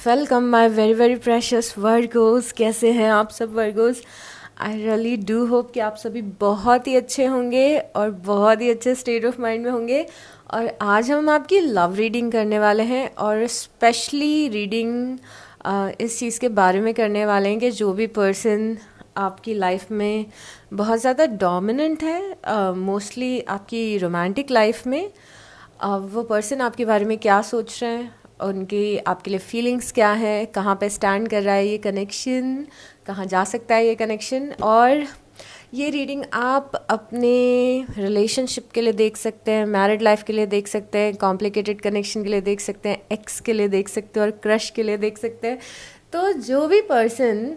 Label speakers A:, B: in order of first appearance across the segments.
A: Welcome my very very precious Virgo's. कैसे हैं आप सब Virgo's? I really do hope कि आप सभी बहुत ही अच्छे होंगे और बहुत ही अच्छे स्टेट ऑफ माइंड में होंगे। और आज हम आपकी लव रीडिंग करने वाले हैं और स्पेशली रीडिंग इस चीज़ के बारे में करने वाले हैं कि जो भी पर्सन आपकी लाइफ में बहुत ज़्यादा डोमिनेंट है, मोस्टली आपकी रोमांटिक लाइफ में, वो पर्सन आपके बारे में क्या सोच रहे हैं, उनकी आपके लिए फीलिंग्स क्या है, कहाँ पे स्टैंड कर रहा है ये कनेक्शन, कहाँ जा सकता है ये कनेक्शन। और ये रीडिंग आप अपने रिलेशनशिप के लिए देख सकते हैं, मैरिड लाइफ के लिए देख सकते हैं, कॉम्प्लिकेटेड कनेक्शन के लिए देख सकते हैं, एक्स के लिए देख सकते हैं और क्रश के लिए देख सकते हैं। तो जो भी पर्सन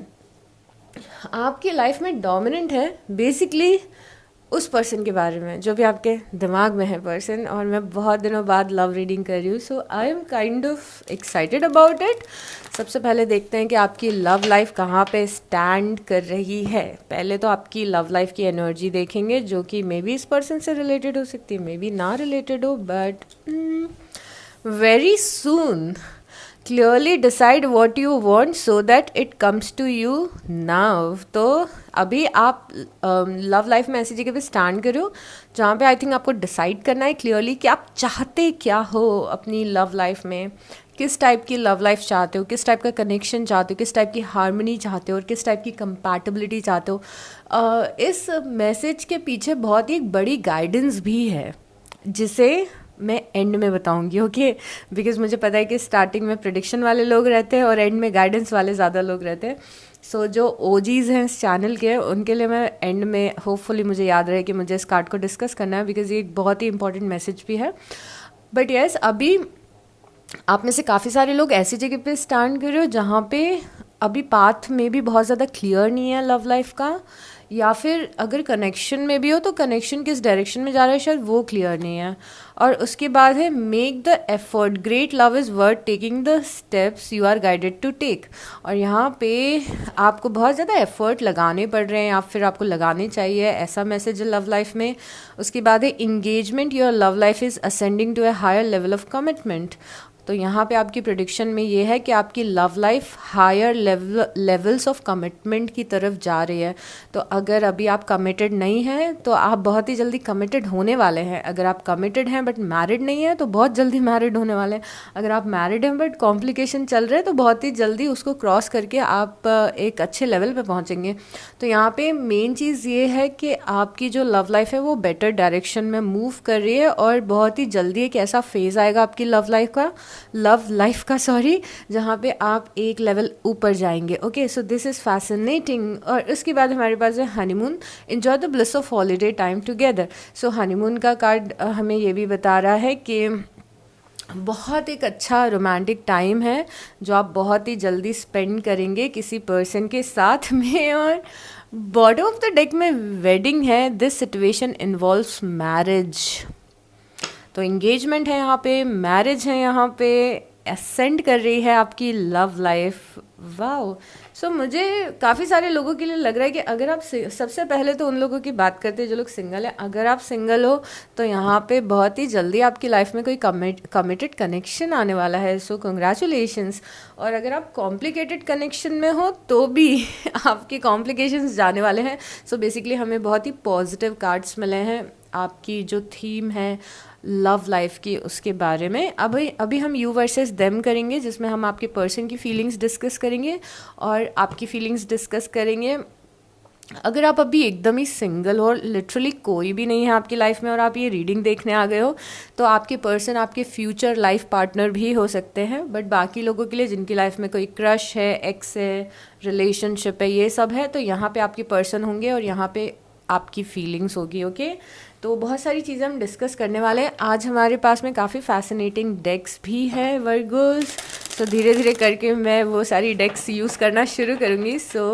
A: आपकी लाइफ में डोमिनेंट है, बेसिकली उस पर्सन के बारे में जो भी आपके दिमाग में है पर्सन। और मैं बहुत दिनों बाद लव रीडिंग कर रही हूँ, so I am kind of excited about it. सबसे पहले देखते हैं कि आपकी लव लाइफ कहाँ पे स्टैंड कर रही है। पहले तो आपकी लव लाइफ की एनर्जी देखेंगे, जो कि मे बी इस पर्सन से रिलेटेड हो सकती है, मे बी ना रिलेटेड हो, but very soon clearly decide what you want so that it comes to you now. तो अभी आप लव लाइफ में ऐसी जगह पे स्टैंड करो जहाँ पे आई थिंक आपको डिसाइड करना है क्लियरली कि आप चाहते क्या हो अपनी लव लाइफ में, किस टाइप की लव लाइफ चाहते हो, किस टाइप का कनेक्शन चाहते हो, किस टाइप की हार्मनी चाहते हो और किस टाइप की कंपैटिबिलिटी चाहते हो। इस मैसेज के पीछे बहुत ही एक बड़ी गाइडेंस भी है जिसे मैं एंड में बताऊंगी, ओके? बिकॉज मुझे पता है कि स्टार्टिंग में प्रिडिक्शन वाले लोग रहते हैं और एंड में गाइडेंस वाले ज़्यादा लोग रहते हैं। सो जो ओजीज़ हैं इस चैनल के, उनके लिए मैं एंड में होपफुली मुझे याद रहे कि मुझे इस कार्ड को डिस्कस करना है, बिकॉज ये एक बहुत ही इंपॉर्टेंट मैसेज भी है। बट येस, अभी आप में से काफ़ी सारे लोग ऐसी जगह पे स्टैंड कर रहे हो जहाँ पे अभी पाथ में भी बहुत ज़्यादा क्लियर नहीं है लव लाइफ का, या फिर अगर कनेक्शन में भी हो तो कनेक्शन किस डायरेक्शन में जा रहा है शायद वो क्लियर नहीं है। और उसके बाद है make the effort, great love is worth taking the steps you are guided to take. और यहाँ पे आपको बहुत ज़्यादा एफर्ट लगाने पड़ रहे हैं या फिर आपको लगाने चाहिए, ऐसा मैसेज है लव लाइफ में। उसके बाद है engagement, your love life is ascending to a higher level of commitment. तो यहाँ पे आपकी प्रेडिक्शन में ये है कि आपकी love life higher levels of commitment की तरफ जा रही है। तो अगर अभी आप कमिटेड नहीं हैं तो आप बहुत ही जल्दी कमिटेड होने वाले हैं। अगर आप कमिटेड हैं बट मैरिड नहीं हैं तो बहुत जल्दी मैरिड होने वाले हैं। अगर आप मैरिड हैं बट कॉम्प्लिकेशन चल रहे हैं तो बहुत ही जल्दी उसको क्रॉस करके आप एक अच्छे लेवल पे पहुँचेंगे। तो यहाँ पे मेन चीज़ ये है कि आपकी जो लव लाइफ है वो बेटर डायरेक्शन में मूव कर रही है और बहुत ही जल्दी एक ऐसा फेज़ आएगा आपकी लव लाइफ का जहाँ पे आप एक लेवल ऊपर जाएंगे। Okay, so this is fascinating. और उसके बाद हमारे पास है honeymoon, enjoy the bliss of holiday time together. So honeymoon का कार्ड हमें ये भी बता रहा है कि बहुत एक अच्छा रोमांटिक टाइम है जो आप बहुत ही जल्दी स्पेंड करेंगे किसी पर्सन के साथ में। और बॉटम ऑफ द डेक में वेडिंग है, दिस सिचुएशन इन्वॉल्व्स मैरिज। तो एंगेजमेंट है यहाँ पे, मैरिज है यहाँ पे, असेंड कर रही है आपकी लव लाइफ। वाओ! सो मुझे काफ़ी सारे लोगों के लिए लग रहा है कि अगर आप सबसे पहले तो उन लोगों की बात करते हैं जो लोग सिंगल हैं। अगर आप सिंगल हो तो यहाँ पे बहुत ही जल्दी आपकी लाइफ में कोई कमिटेड कनेक्शन आने वाला है, सो कंग्रेचुलेशंस। और अगर आप कॉम्प्लिकेटेड कनेक्शन में हो तो भी आपके कॉम्प्लिकेशंस जाने वाले हैं। सो बेसिकली हमें बहुत ही पॉजिटिव कार्ड्स मिले हैं आपकी जो थीम है लव लाइफ की उसके बारे में। अभी हम यू वर्सेस देम करेंगे, जिसमें हम आपके पर्सन की फीलिंग्स डिस्कस करेंगे और आपकी फीलिंग्स डिस्कस करेंगे। अगर आप अभी एकदम ही सिंगल हो, लिटरली कोई भी नहीं है आपकी लाइफ में और आप ये रीडिंग देखने आ गए हो, तो आपके पर्सन आपके फ्यूचर लाइफ पार्टनर भी हो सकते हैं। बट बाकी लोगों के लिए जिनकी लाइफ में कोई क्रश है, एक्स है, रिलेशनशिप है, ये सब है, तो यहाँ पे आपके पर्सन होंगे और यहाँ पे आपकी फीलिंग्स होगी। ओके, तो बहुत सारी चीज़ें हम डिस्कस करने वाले हैं आज। हमारे पास में काफ़ी फैसिनेटिंग डेक्स भी है वर्गोस, तो धीरे धीरे करके मैं वो सारी डेक्स यूज़ करना शुरू करूँगी। So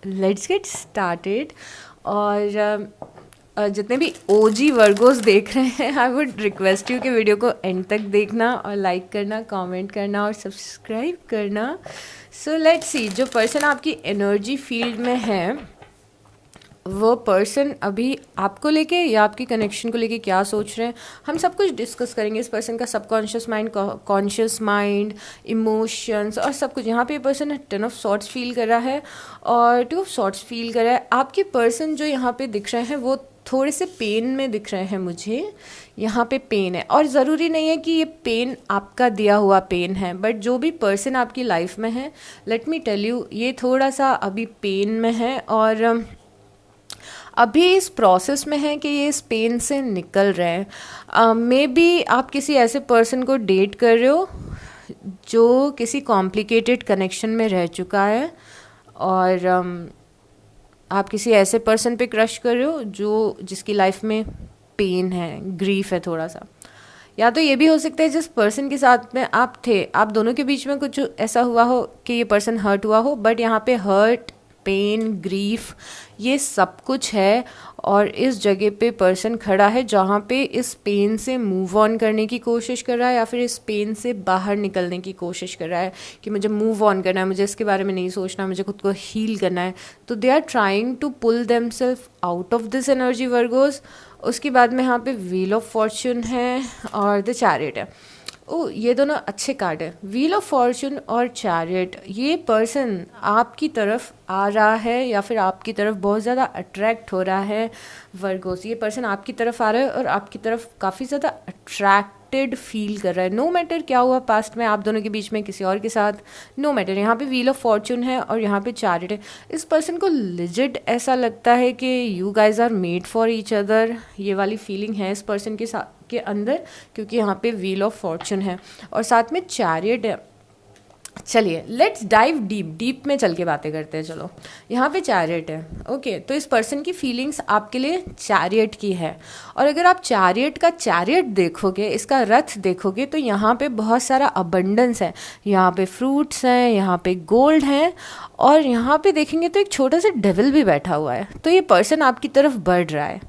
A: let's get started. और जितने भी ओजी वर्गोस देख रहे हैं, आई वुड रिक्वेस्ट यू कि वीडियो को एंड तक देखना और लाइक करना, कमेंट करना और सब्सक्राइब करना। सो लेट्स सी, जो पर्सन आपकी एनर्जी फील्ड में है वो पर्सन अभी आपको लेके या आपकी कनेक्शन को लेके क्या सोच रहे हैं, हम सब कुछ डिस्कस करेंगे। इस पर्सन का subconscious mind, conscious mind, emotions और सब कुछ। यहाँ पे पर्सन 10 ऑफ सॉर्ट्स फील कर रहा है और 2 ऑफ सॉर्ट्स फील कर रहा है। आपके पर्सन जो यहाँ पे दिख रहे हैं वो थोड़े से पेन में दिख रहे हैं मुझे। यहाँ पे पेन है और ज़रूरी नहीं है कि ये पेन आपका दिया हुआ पेन है, बट जो भी पर्सन आपकी लाइफ में है, लेट मी टेल यू, ये थोड़ा सा अभी पेन में है और अभी इस प्रोसेस में है कि ये इस पेन से निकल रहे हैं। मे बी आप किसी ऐसे पर्सन को डेट कर रहे हो जो किसी कॉम्प्लिकेटेड कनेक्शन में रह चुका है और आप किसी ऐसे पर्सन पे क्रश कर रहे हो जो जिसकी लाइफ में पेन है, ग्रीफ है थोड़ा सा। या तो ये भी हो सकता है जिस पर्सन के साथ में आप थे, आप दोनों के बीच में कुछ ऐसा हुआ हो कि ये पर्सन हर्ट हुआ हो, बट यहाँ पे हर्ट, पेन, ग्रीफ ये सब कुछ है और इस जगह पे पर्सन खड़ा है जहाँ पे इस पेन से मूव ऑन करने की कोशिश कर रहा है या फिर इस पेन से बाहर निकलने की कोशिश कर रहा है कि मुझे मूव ऑन करना है, मुझे इसके बारे में नहीं सोचना, मुझे खुद को हील करना है। तो they are trying to pull themselves out of this energy Virgos. उसके बाद में यहाँ पे व्हील ऑफ फॉर्चून है और द चैरियट है। ओ, ये दोनों अच्छे कार्ड है, व्हील ऑफ फॉर्चून और चैरियट। ये पर्सन आपकी तरफ आ रहा है या फिर आपकी तरफ बहुत ज़्यादा अट्रैक्ट हो रहा है वर्गोस। ये पर्सन आपकी तरफ आ रहा है और आपकी तरफ काफ़ी ज़्यादा अट्रैक्टेड फील कर रहा है। नो मैटर क्या हुआ पास्ट में आप दोनों के बीच में, किसी और के साथ, नो मैटर। यहाँ पे व्हील ऑफ फॉर्चून है और यहाँ पे चैरियट है। इस पर्सन को लिजिट ऐसा लगता है कि you guys are made for each other. ये वाली फीलिंग है इस पर्सन के साथ के अंदर, क्योंकि यहाँ पे व्हील ऑफ फॉर्चून है और साथ में चैरियट है। चलिए लेट्स डाइव डीप में चल के बातें करते हैं। चलो, यहाँ पे चैरियट है। ओके, तो इस पर्सन की फीलिंग्स आपके लिए चैरियट की है और अगर आप चैरियट का चैरियट देखोगे, इसका रथ देखोगे, तो यहाँ पे बहुत सारा अबंडेंस है। यहाँ पे फ्रूट्स हैं, यहाँ पे गोल्ड है और यहाँ पे देखेंगे तो एक छोटा सा डेविल भी बैठा हुआ है। तो ये पर्सन आपकी तरफ बढ़ रहा है,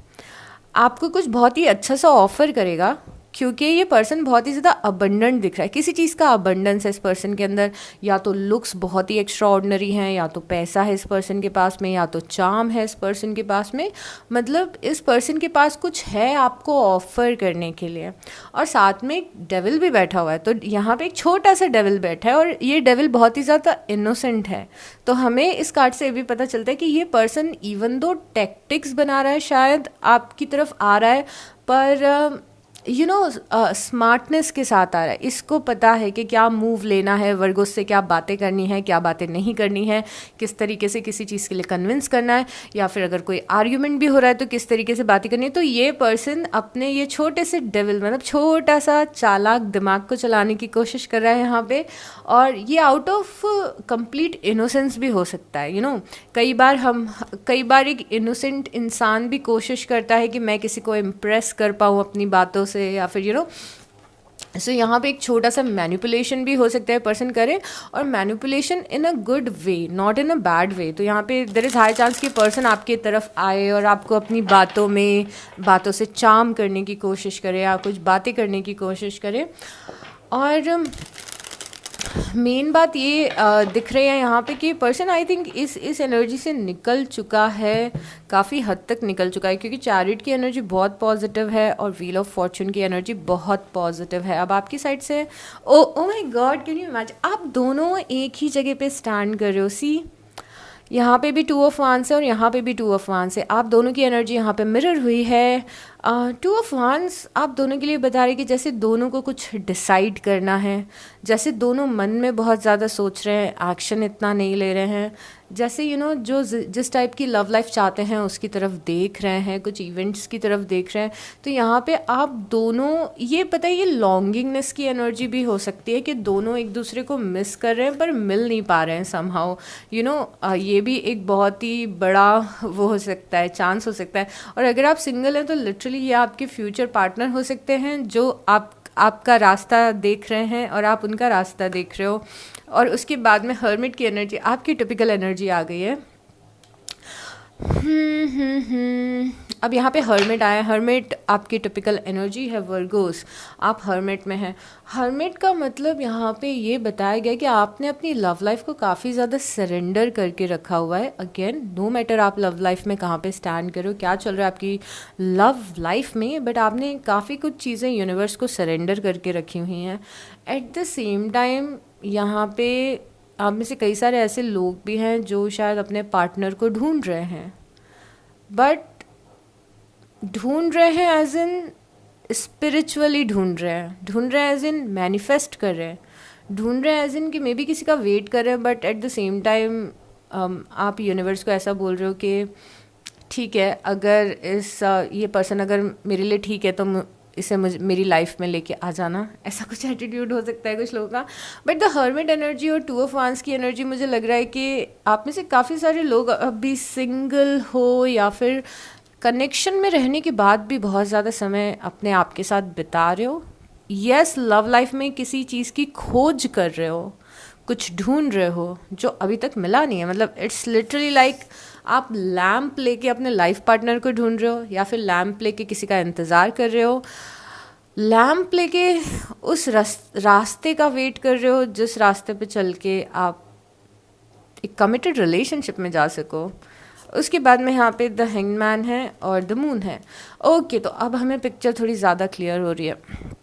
A: आपको कुछ बहुत ही अच्छा सा ऑफर करेगा क्योंकि ये पर्सन बहुत ही ज़्यादा अबंडेंट दिख रहा है। किसी चीज़ का अबंडेंस है इस पर्सन के अंदर, या तो लुक्स बहुत ही एक्स्ट्राऑर्डिनरी हैं, या तो पैसा है इस पर्सन के पास में, या तो चार्म है इस पर्सन के पास में। मतलब इस पर्सन के पास कुछ है आपको ऑफर करने के लिए। और साथ में एक डेविल भी बैठा हुआ है। तो यहाँ पे एक छोटा सा डेविल बैठा है और ये डेविल बहुत ही ज़्यादा इनोसेंट है। तो हमें इस कार्ड से ये भी पता चलता है कि ये पर्सन इवन दो टैक्टिक्स बना रहा है, शायद आपकी तरफ आ रहा है, पर यू नो स्मार्टनेस के साथ आ रहा है। इसको पता है कि क्या मूव लेना है, वर्गोस से क्या बातें करनी है, क्या बातें नहीं करनी है, किस तरीके से किसी चीज़ के लिए कन्विंस करना है, या फिर अगर कोई आर्ग्यूमेंट भी हो रहा है तो किस तरीके से बातें करनी है। तो ये पर्सन अपने ये छोटे से डेविल, मतलब छोटा सा चालाक दिमाग को चलाने की कोशिश कर रहा है यहाँ पे। और ये आउट ऑफ कंप्लीट इनोसेंस भी हो सकता है। कई बार एक इनोसेंट इंसान भी कोशिश करता है कि मैं किसी को इम्प्रेस कर पाऊँ अपनी बातों से, या फिर सो यहाँ पे एक छोटा सा मैनिपुलेशन भी हो सकता है पर्सन करे, और manipulation in a good way, not in a bad way. तो यहाँ पे देयर इज़ हाई चांस कि पर्सन आपके तरफ आए और आपको अपनी बातों से चार्म करने की कोशिश करे या कुछ बातें करने की कोशिश करे। और मेन बात ये दिख रही है यहाँ पे कि पर्सन आई थिंक इस एनर्जी से निकल चुका है, काफ़ी हद तक निकल चुका है, क्योंकि चैरियट की एनर्जी बहुत पॉजिटिव है और व्हील ऑफ फॉर्चून की एनर्जी बहुत पॉजिटिव है। अब आपकी साइड से oh my God, can you imagine, आप दोनों एक ही जगह पे स्टैंड कर रहे हो। सी, यहाँ पे भी 2 ऑफ वांड्स है और यहाँ पे भी 2 ऑफ वांड्स है। आप दोनों की एनर्जी यहाँ पे मिरर हुई है। 2 ऑफ वांड्स आप दोनों के लिए बता रहे कि जैसे दोनों को कुछ डिसाइड करना है, जैसे दोनों मन में बहुत ज़्यादा सोच रहे हैं, एक्शन इतना नहीं ले रहे हैं, जैसे जो जिस टाइप की लव लाइफ चाहते हैं उसकी तरफ देख रहे हैं, कुछ इवेंट्स की तरफ देख रहे हैं। तो यहाँ पे आप दोनों, ये पता है, ये लॉन्गिंगनेस की एनर्जी भी हो सकती है कि दोनों एक दूसरे को मिस कर रहे हैं पर मिल नहीं पा रहे हैं समहाउ। ये भी एक बहुत ही बड़ा वो हो सकता है, चांस हो सकता है। और अगर आप सिंगल हैं तो लिटरली ये आपके फ्यूचर पार्टनर हो सकते हैं जो आपका रास्ता देख रहे हैं और आप उनका रास्ता देख रहे हो। और उसके बाद में हर्मिट की एनर्जी, आपकी टिपिकल एनर्जी आ गई है। अब यहाँ पे हर्मिट आया। हर्मिट आपकी टिपिकल एनर्जी है वर्गोस, आप हर्मिट में हैं। हर्मिट का मतलब यहाँ पे ये बताया गया कि आपने अपनी लव लाइफ को काफ़ी ज़्यादा सरेंडर करके रखा हुआ है। अगेन नो मैटर आप लव लाइफ में कहाँ पे स्टैंड करो, क्या चल रहा है आपकी लव लाइफ में, बट आपने काफ़ी कुछ चीज़ें यूनिवर्स को सरेंडर करके रखी हुई हैं। एट द सेम टाइम यहाँ पे आप में से कई सारे ऐसे लोग भी हैं जो शायद अपने पार्टनर को ढूंढ रहे हैं, बट ढूंढ रहे हैं एज इन स्पिरिचुअली ढूंढ रहे हैं एज इन मैनिफेस्ट कर रहे हैं, ढूंढ रहे हैं एज इन कि मे बी किसी का वेट कर रहे हैं, but at the same time आप यूनिवर्स को ऐसा बोल रहे हो कि ठीक है, अगर ये पर्सन अगर मेरे लिए ठीक है तो इसे मेरी लाइफ में लेके आ जाना, ऐसा कुछ एटीट्यूड हो सकता है कुछ लोगों का। बट द हर्मिट एनर्जी और 2 ऑफ वांड्स की एनर्जी मुझे लग रहा है कि आप में से काफ़ी सारे लोग अभी सिंगल हो या फिर कनेक्शन में रहने के बाद भी बहुत ज़्यादा समय अपने आप के साथ बिता रहे हो। यस, लव लाइफ में किसी चीज़ की खोज कर रहे हो, कुछ ढूंढ रहे हो जो अभी तक मिला नहीं है। मतलब इट्स लिटरली लाइक आप लैम्प लेके अपने लाइफ पार्टनर को ढूंढ रहे हो, या फिर लैम्प लेके किसी का इंतज़ार कर रहे हो, लैम्प लेके उस रास्ते का वेट कर रहे हो जिस रास्ते पे चल के आप एक कमिटेड रिलेशनशिप में जा सको। उसके बाद में यहाँ पे द हैंगमैन है और द मून है। ओके, तो अब हमें पिक्चर थोड़ी ज़्यादा क्लियर हो रही है।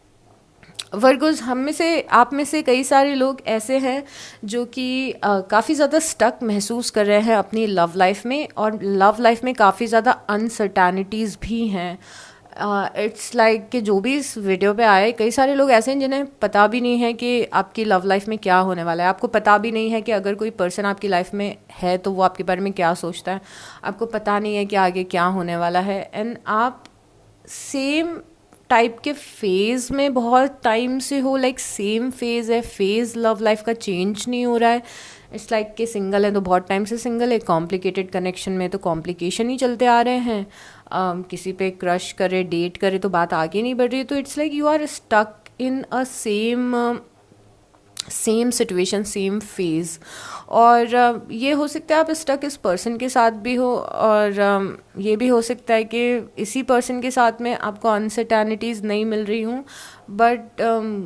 A: वर्गोस, हम में से आप में से कई सारे लोग ऐसे हैं जो कि काफ़ी ज़्यादा स्टक महसूस कर रहे हैं अपनी लव लाइफ में, और लव लाइफ में काफ़ी ज़्यादा अनसर्टेनिटीज़ भी हैं। इट्स लाइक कि जो भी इस वीडियो पे आए, कई सारे लोग ऐसे हैं जिन्हें पता भी नहीं है कि आपकी लव लाइफ में क्या होने वाला है। आपको पता भी नहीं है कि अगर कोई पर्सन आपकी लाइफ में है तो वो आपके बारे में क्या सोचता है। आपको पता नहीं है कि आगे क्या होने वाला है, एंड आप सेम टाइप के फेज़ में बहुत टाइम से हो, लाइक सेम फेज़ है, फेज़ लव लाइफ का चेंज नहीं हो रहा है। इट्स लाइक कि सिंगल है तो बहुत टाइम से सिंगल है, कॉम्प्लिकेटेड कनेक्शन में तो कॉम्प्लिकेशन ही चलते आ रहे हैं, किसी पे क्रश करे, डेट करे तो बात आगे नहीं बढ़ रही है। तो it's like you are stuck in a same situation, same phase. और ये हो सकता है आप स्टक इस पर्सन के साथ भी हो, और ये भी हो सकता है कि इसी पर्सन के साथ में आपको अनसर्टेनिटीज़ नहीं मिल रही हूँ, बट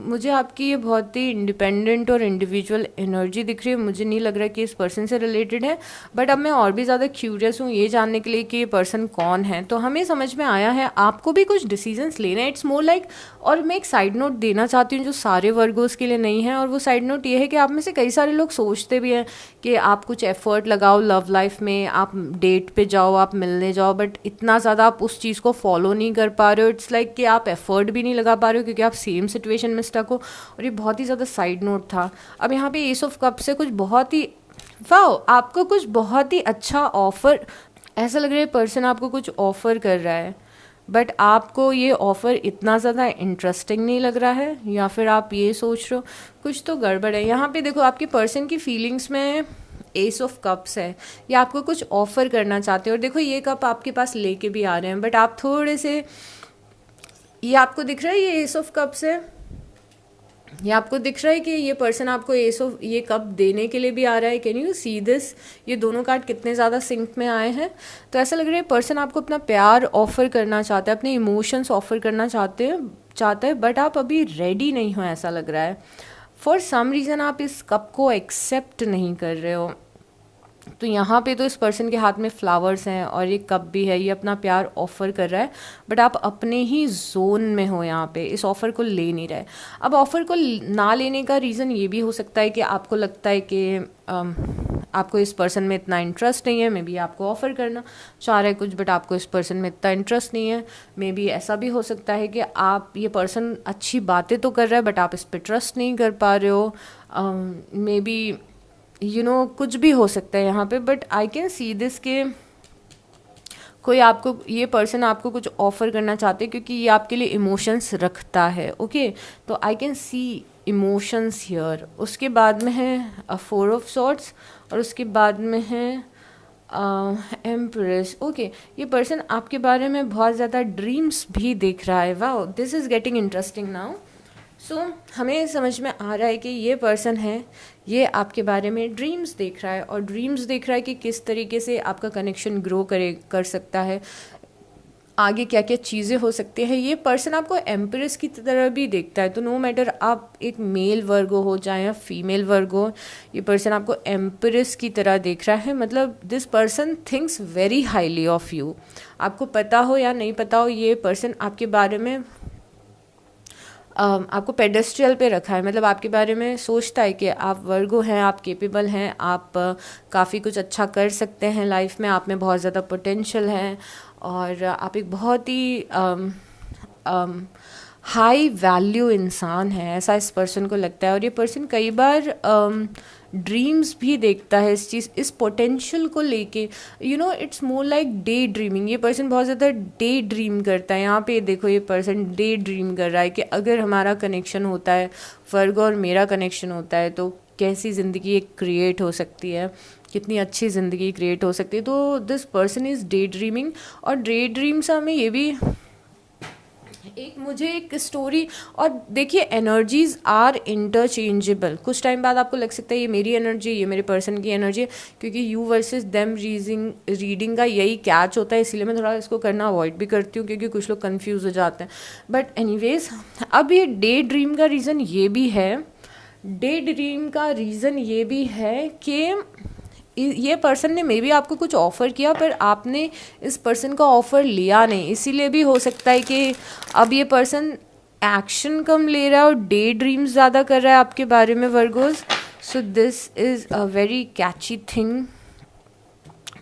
A: मुझे आपकी ये बहुत ही इंडिपेंडेंट और इंडिविजुअल एनर्जी दिख रही है। मुझे नहीं लग रहा कि इस पर्सन से रिलेटेड है, बट अब मैं और भी ज़्यादा क्यूरियस हूँ ये जानने के लिए कि ये पर्सन कौन है। तो हमें समझ में आया है आपको भी कुछ डिसीजंस लेने हैं। इट्स मोर लाइक, और मैं एक साइड नोट देना चाहती हूँ जो सारे वर्गोस के लिए नहीं है, और वो साइड नोट ये है कि आप में से कई सारे लोग सोचते भी हैं कि आप कुछ एफर्ट लगाओ लव लाइफ में, आप डेट पे जाओ, आप मिलने जाओ, बट इतना ज़्यादा आप उस चीज़ को फॉलो नहीं कर पा रहे हो। इट्स लाइक कि आप एफर्ट भी नहीं लगा पा रहे हो क्योंकि आप सेम सिचुएशन में स्टक हो। और ये बहुत ही ज़्यादा साइड नोट था। अब यहाँ पे एस ऑफ कप से कुछ बहुत ही वाओ, आपको कुछ बहुत ही अच्छा ऑफर, ऐसा लग रहा है पर्सन आपको कुछ ऑफर कर रहा है, बट आपको ये ऑफ़र इतना ज़्यादा इंटरेस्टिंग नहीं लग रहा है, या फिर आप ये सोच रहे हो कुछ तो गड़बड़ है। यहाँ पे देखो आपके पर्सन की फीलिंग्स में एस ऑफ कप्स है, या आपको कुछ ऑफ़र करना चाहते हो। और देखो ये कप आपके पास लेके भी आ रहे हैं, बट आप थोड़े से, ये आपको दिख रहा है ये एस ऑफ कप्स है, ये आपको दिख रहा है कि ये पर्सन आपको ये कप देने के लिए भी आ रहा है। Can you see this? ये दोनों कार्ड कितने ज़्यादा सिंक में आए हैं। तो ऐसा लग रहा है पर्सन आपको अपना प्यार ऑफर करना चाहता है, अपने इमोशंस ऑफर करना चाहता है, बट आप अभी रेडी नहीं हो, ऐसा लग रहा है। फॉर सम रीज़न आप इस कप को एक्सेप्ट नहीं कर रहे हो। तो यहाँ पे तो इस पर्सन के हाथ में फ्लावर्स हैं और ये कप भी है, ये अपना प्यार ऑफ़र कर रहा है, बट आप अपने ही जोन में हो, यहाँ पे इस ऑफ़र को ले नहीं रहे। अब ऑफ़र को ना लेने का रीज़न ये भी हो सकता है कि आपको लगता है कि आपको इस पर्सन में इतना इंटरेस्ट नहीं है। मे बी आपको ऑफ़र करना चाह रहे कुछ, बट आपको इस पर्सन में इतना इंटरेस्ट नहीं है। मे बी ऐसा भी हो सकता है कि आप, ये पर्सन अच्छी बातें तो कर रहा है बट आप इस पर ट्रस्ट नहीं कर पा रहे हो। मे बी कुछ भी हो सकता है यहाँ पे, but I can see this के कोई आपको, ये पर्सन आपको कुछ ऑफ़र करना चाहते हैं क्योंकि ये आपके लिए इमोशंस रखता है। ओके, तो I can see emotions here. उसके बाद में है 4 ऑफ सॉर्ड्स, और उसके बाद में है एम्प्रेस। ओके, ये पर्सन आपके बारे में बहुत ज़्यादा ड्रीम्स भी देख रहा है। Wow, this is getting interesting now. So हमें समझ में आ रहा है कि ये पर्सन है, ये आपके बारे में ड्रीम्स देख रहा है, और ड्रीम्स देख रहा है कि किस तरीके से आपका कनेक्शन ग्रो कर सकता है। आगे क्या क्या चीज़ें हो सकती हैं। ये पर्सन आपको एम्प्रेस की तरह भी देखता है, तो नो मैटर आप एक मेल वर्गो हो चाहे या फीमेल वर्गो, ये पर्सन आपको एम्प्रेस की तरह देख रहा है। मतलब this person thinks very highly of you. आपको पता हो या नहीं पता हो, ये पर्सन आपके बारे में आपको पेडेस्ट्रियल पे रखा है। मतलब आपके बारे में सोचता है कि आप वर्गो हैं, आप केपेबल हैं, आप काफ़ी कुछ अच्छा कर सकते हैं लाइफ में, आप में बहुत ज़्यादा पोटेंशियल है और आप एक बहुत ही हाई वैल्यू इंसान है, ऐसा इस पर्सन को लगता है। और ये पर्सन कई बार ड्रीम्स भी देखता है इस पोटेंशियल को लेके। You know it's more like day dreaming. ये पर्सन बहुत ज़्यादा डे ड्रीम करता है। यहाँ पे देखो ये पर्सन डे ड्रीम कर रहा है कि अगर हमारा कनेक्शन होता है, वर्गो और मेरा कनेक्शन होता है, तो कैसी ज़िंदगी एक क्रिएट हो सकती है, कितनी अच्छी ज़िंदगी क्रिएट हो सकती है। तो this person is day dreaming. और डे ड्रीम से हमें ये भी मुझे एक स्टोरी, और देखिए एनर्जीज आर इंटरचेंजेबल। कुछ टाइम बाद आपको लग सकता है ये मेरी एनर्जी, ये मेरे पर्सन की एनर्जी है, क्योंकि यू वर्सेस देम रीडिंग का यही कैच होता है। इसलिए मैं थोड़ा इसको करना अवॉइड भी करती हूँ, क्योंकि कुछ लोग कंफ्यूज हो जाते हैं। बट एनीवेज, अब ये डे ड्रीम का रीज़न ये भी है, कि ये पर्सन ने मे बी आपको कुछ ऑफ़र किया, पर आपने इस पर्सन का ऑफ़र लिया नहीं। इसीलिए भी हो सकता है कि अब ये पर्सन एक्शन कम ले रहा है और डे ड्रीम्स ज़्यादा कर रहा है आपके बारे में, Virgos. So this is a very catchy thing.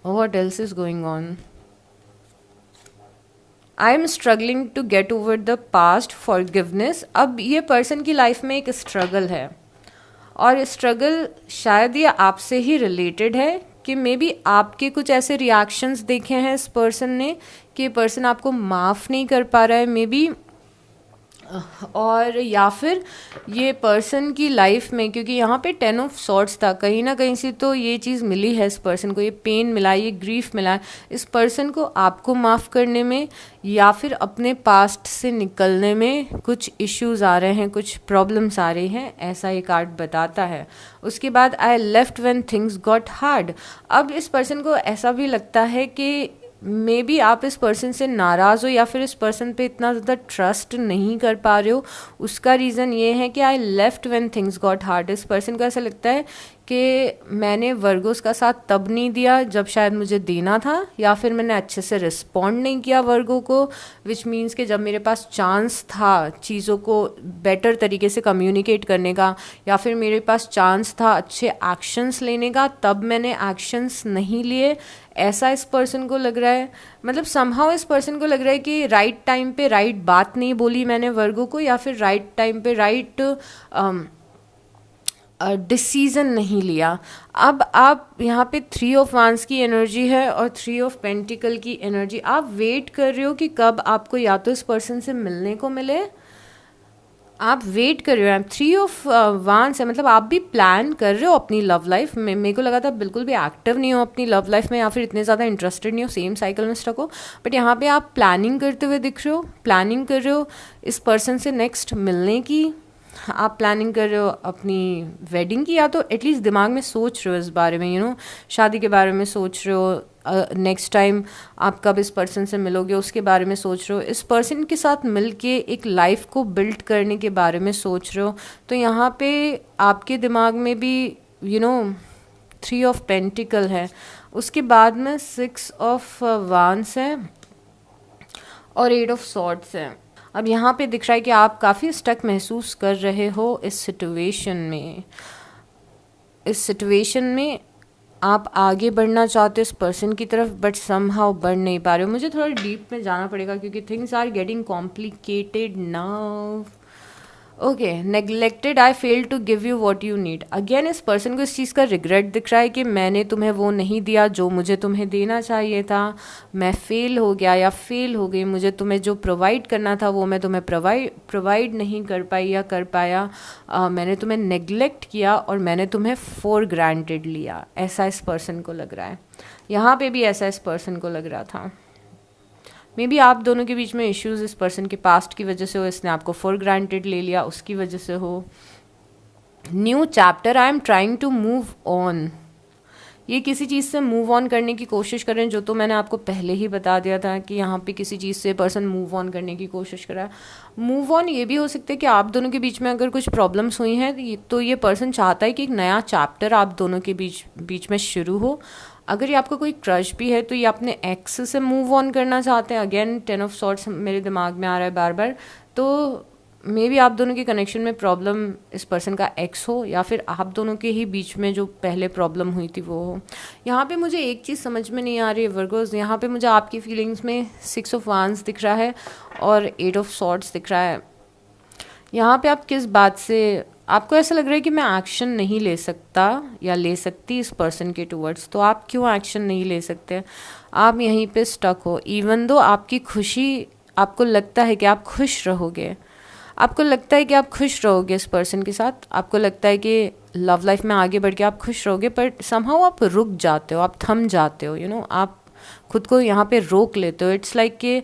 A: What else is going on? I am struggling to get over the past forgiveness. अब ये पर्सन की लाइफ में एक स्ट्रगल है, और स्ट्रगल शायद ये आपसे ही रिलेटेड है, कि मे बी आपके कुछ ऐसे रिएक्शंस देखे हैं इस पर्सन ने कि पर्सन आपको माफ़ नहीं कर पा रहा है मे बी। और या फिर ये पर्सन की लाइफ में, क्योंकि यहाँ पे 10 ऑफ सॉर्ड्स था, कहीं ना कहीं से तो ये चीज़ मिली है इस पर्सन को, ये पेन मिला, ये ग्रीफ मिला इस पर्सन को आपको माफ़ करने में, या फिर अपने पास्ट से निकलने में कुछ इश्यूज आ रहे हैं, कुछ प्रॉब्लम्स आ रही हैं, ऐसा ये कार्ड बताता है। उसके बाद I left when things got hard. अब इस पर्सन को ऐसा भी लगता है कि मे बी आप इस पर्सन से नाराज़ हो, या फिर इस पर्सन पे इतना ज़्यादा ट्रस्ट नहीं कर पा रहे हो। उसका रीज़न ये है कि I left when things got hard. इस पर्सन को ऐसा लगता है कि मैंने वर्गोस का साथ तब नहीं दिया जब शायद मुझे देना था, या फिर मैंने अच्छे से रिस्पॉन्ड नहीं किया वर्गो को, विच मीन्स कि जब मेरे पास चांस था चीज़ों को बेटर तरीके से कम्युनिकेट करने का, या फिर मेरे पास चांस था अच्छे एक्शंस लेने का, तब मैंने एक्शंस नहीं लिए, ऐसा इस पर्सन को लग रहा है। मतलब समहाउ इस पर्सन को लग रहा है कि राइट टाइम पे राइट बात नहीं बोली मैंने वर्गो को, या फिर राइट टाइम पे राइट डिसीज़न नहीं लिया। अब आप यहाँ पे 3 ऑफ वांस की एनर्जी है और 3 ऑफ पेंटिकल की एनर्जी। आप वेट कर रहे हो कि कब आपको या तो इस पर्सन से मिलने को मिले, आप वेट कर रहे हो। 3 ऑफ वांस है, मतलब आप भी प्लान कर रहे हो अपनी लव लाइफ में। मेरे को लगा था बिल्कुल भी एक्टिव नहीं हो अपनी लव लाइफ में, या फिर इतने ज़्यादा इंटरेस्टेड नहीं हो, सेम साइकिल में स्टक हो, बट यहाँ पे आप प्लानिंग करते हुए दिख रहे हो। प्लानिंग कर रहे हो इस पर्सन से नेक्स्ट मिलने की, आप प्लानिंग कर रहे हो अपनी वेडिंग की, या तो एटलीस्ट दिमाग में सोच रहे हो इस बारे में, शादी के बारे में सोच रहे हो, नेक्स्ट टाइम आप कब इस पर्सन से मिलोगे उसके बारे में सोच रहे हो, इस पर्सन के साथ मिलके एक लाइफ को बिल्ड करने के बारे में सोच रहे हो। तो यहाँ पे आपके दिमाग में भी 3 ऑफ पेंटिकल है, उसके बाद में 6 ऑफ वांस है और 8 ऑफ सॉर्ड्स है। अब यहाँ पे दिख रहा है कि आप काफ़ी स्टक महसूस कर रहे हो इस सिचुएशन में आप आगे बढ़ना चाहते हो इस पर्सन की तरफ, बट समहाउ बढ़ नहीं पा रहे हो। मुझे थोड़ा डीप में जाना पड़ेगा क्योंकि things are getting complicated now. Okay, neglected, I fail to give you what you need. Again इस पर्सन को इस चीज़ का रिग्रेट दिख रहा है कि मैंने तुम्हें वो नहीं दिया जो मुझे तुम्हें देना चाहिए था, मैं फेल हो गया या फेल हो गई, मुझे तुम्हें जो प्रोवाइड करना था वो मैं तुम्हें प्रोवाइड नहीं कर पाई या कर पाया, मैंने तुम्हें नेग्लेक्ट किया और मैंने तुम्हें फॉर ग्रांटेड लिया, ऐसा इस पर्सन को लग रहा है। यहाँ पे भी ऐसा इस पर्सन को लग रहा था। मे बी आप दोनों के बीच में इश्यूज इस पर्सन के पास्ट की वजह से हो, इसने आपको फॉर ग्रांटेड ले लिया उसकी वजह से हो। New chapter, I am trying to move on. ये किसी चीज़ से मूव ऑन करने की कोशिश कर रहे हैं, जो तो मैंने आपको पहले ही बता दिया था कि यहाँ पे किसी चीज़ से पर्सन मूव ऑन करने की कोशिश कर रहा है। मूव ऑन ये भी हो सकता है कि आप दोनों के बीच में अगर कुछ प्रॉब्लम्स हुई हैं तो ये पर्सन चाहता है कि एक नया चैप्टर आप दोनों के बीच में शुरू हो। अगर ये आपका कोई क्रश भी है तो ये अपने एक्स से मूव ऑन करना चाहते हैं। अगेन 10 ऑफ सॉर्ट्स मेरे दिमाग में आ रहा है बार बार। तो मे बी आप दोनों के कनेक्शन में प्रॉब्लम इस पर्सन का एक्स हो, या फिर आप दोनों के ही बीच में जो पहले प्रॉब्लम हुई थी वो हो। यहाँ पे मुझे एक चीज़ समझ में नहीं आ रही है वर्गोस, यहाँ पे मुझे आपकी फीलिंग्स में 6 ऑफ वांस दिख रहा है और 8 ऑफ सॉर्ट्स दिख रहा है। यहाँ पे आप किस बात से, आपको ऐसा लग रहा है कि मैं एक्शन नहीं ले सकता या ले सकती इस पर्सन के टूवर्ड्स, तो आप क्यों एक्शन नहीं ले सकते? आप यहीं पे स्टक हो। इवन दो आपकी खुशी, आपको लगता है कि आप खुश रहोगे, आपको लगता है कि आप खुश रहोगे इस पर्सन के साथ, आपको लगता है कि लव लाइफ में आगे बढ़ के आप खुश रहोगे, पर समहाउ आप रुक जाते हो, आप थम जाते हो, आप खुद को यहाँ पे रोक लेते हो। इट्स लाइक कि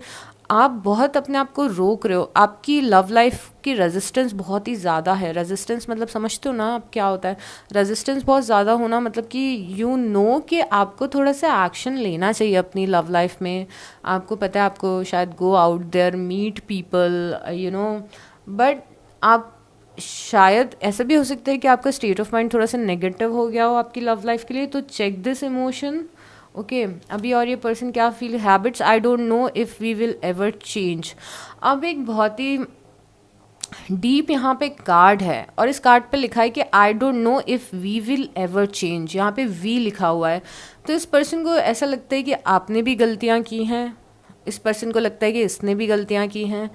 A: आप बहुत अपने आप को रोक रहे हो। आपकी लव लाइफ की रेजिस्टेंस बहुत ही ज़्यादा है। रेजिस्टेंस मतलब समझते हो ना आप क्या होता है? रेजिस्टेंस बहुत ज़्यादा होना मतलब कि यू नो कि आपको थोड़ा सा एक्शन लेना चाहिए अपनी लव लाइफ में। आपको पता है आपको शायद go out there, meet people, but आप शायद ऐसा भी हो सकता है कि आपका स्टेट ऑफ माइंड थोड़ा सा नेगेटिव हो गया हो आपकी लव लाइफ के लिए। तो चेक दिस इमोशन। ओके, अभी और ये पर्सन क्या feel, habits I don't know if we will ever change. अब एक बहुत ही डीप यहाँ पे कार्ड है और इस कार्ड पे लिखा है कि I don't know if we will ever change. यहाँ पे वी लिखा हुआ है। तो इस पर्सन को ऐसा लगता है कि आपने भी गलतियाँ की हैं, इस पर्सन को लगता है कि इसने भी गलतियाँ की हैं,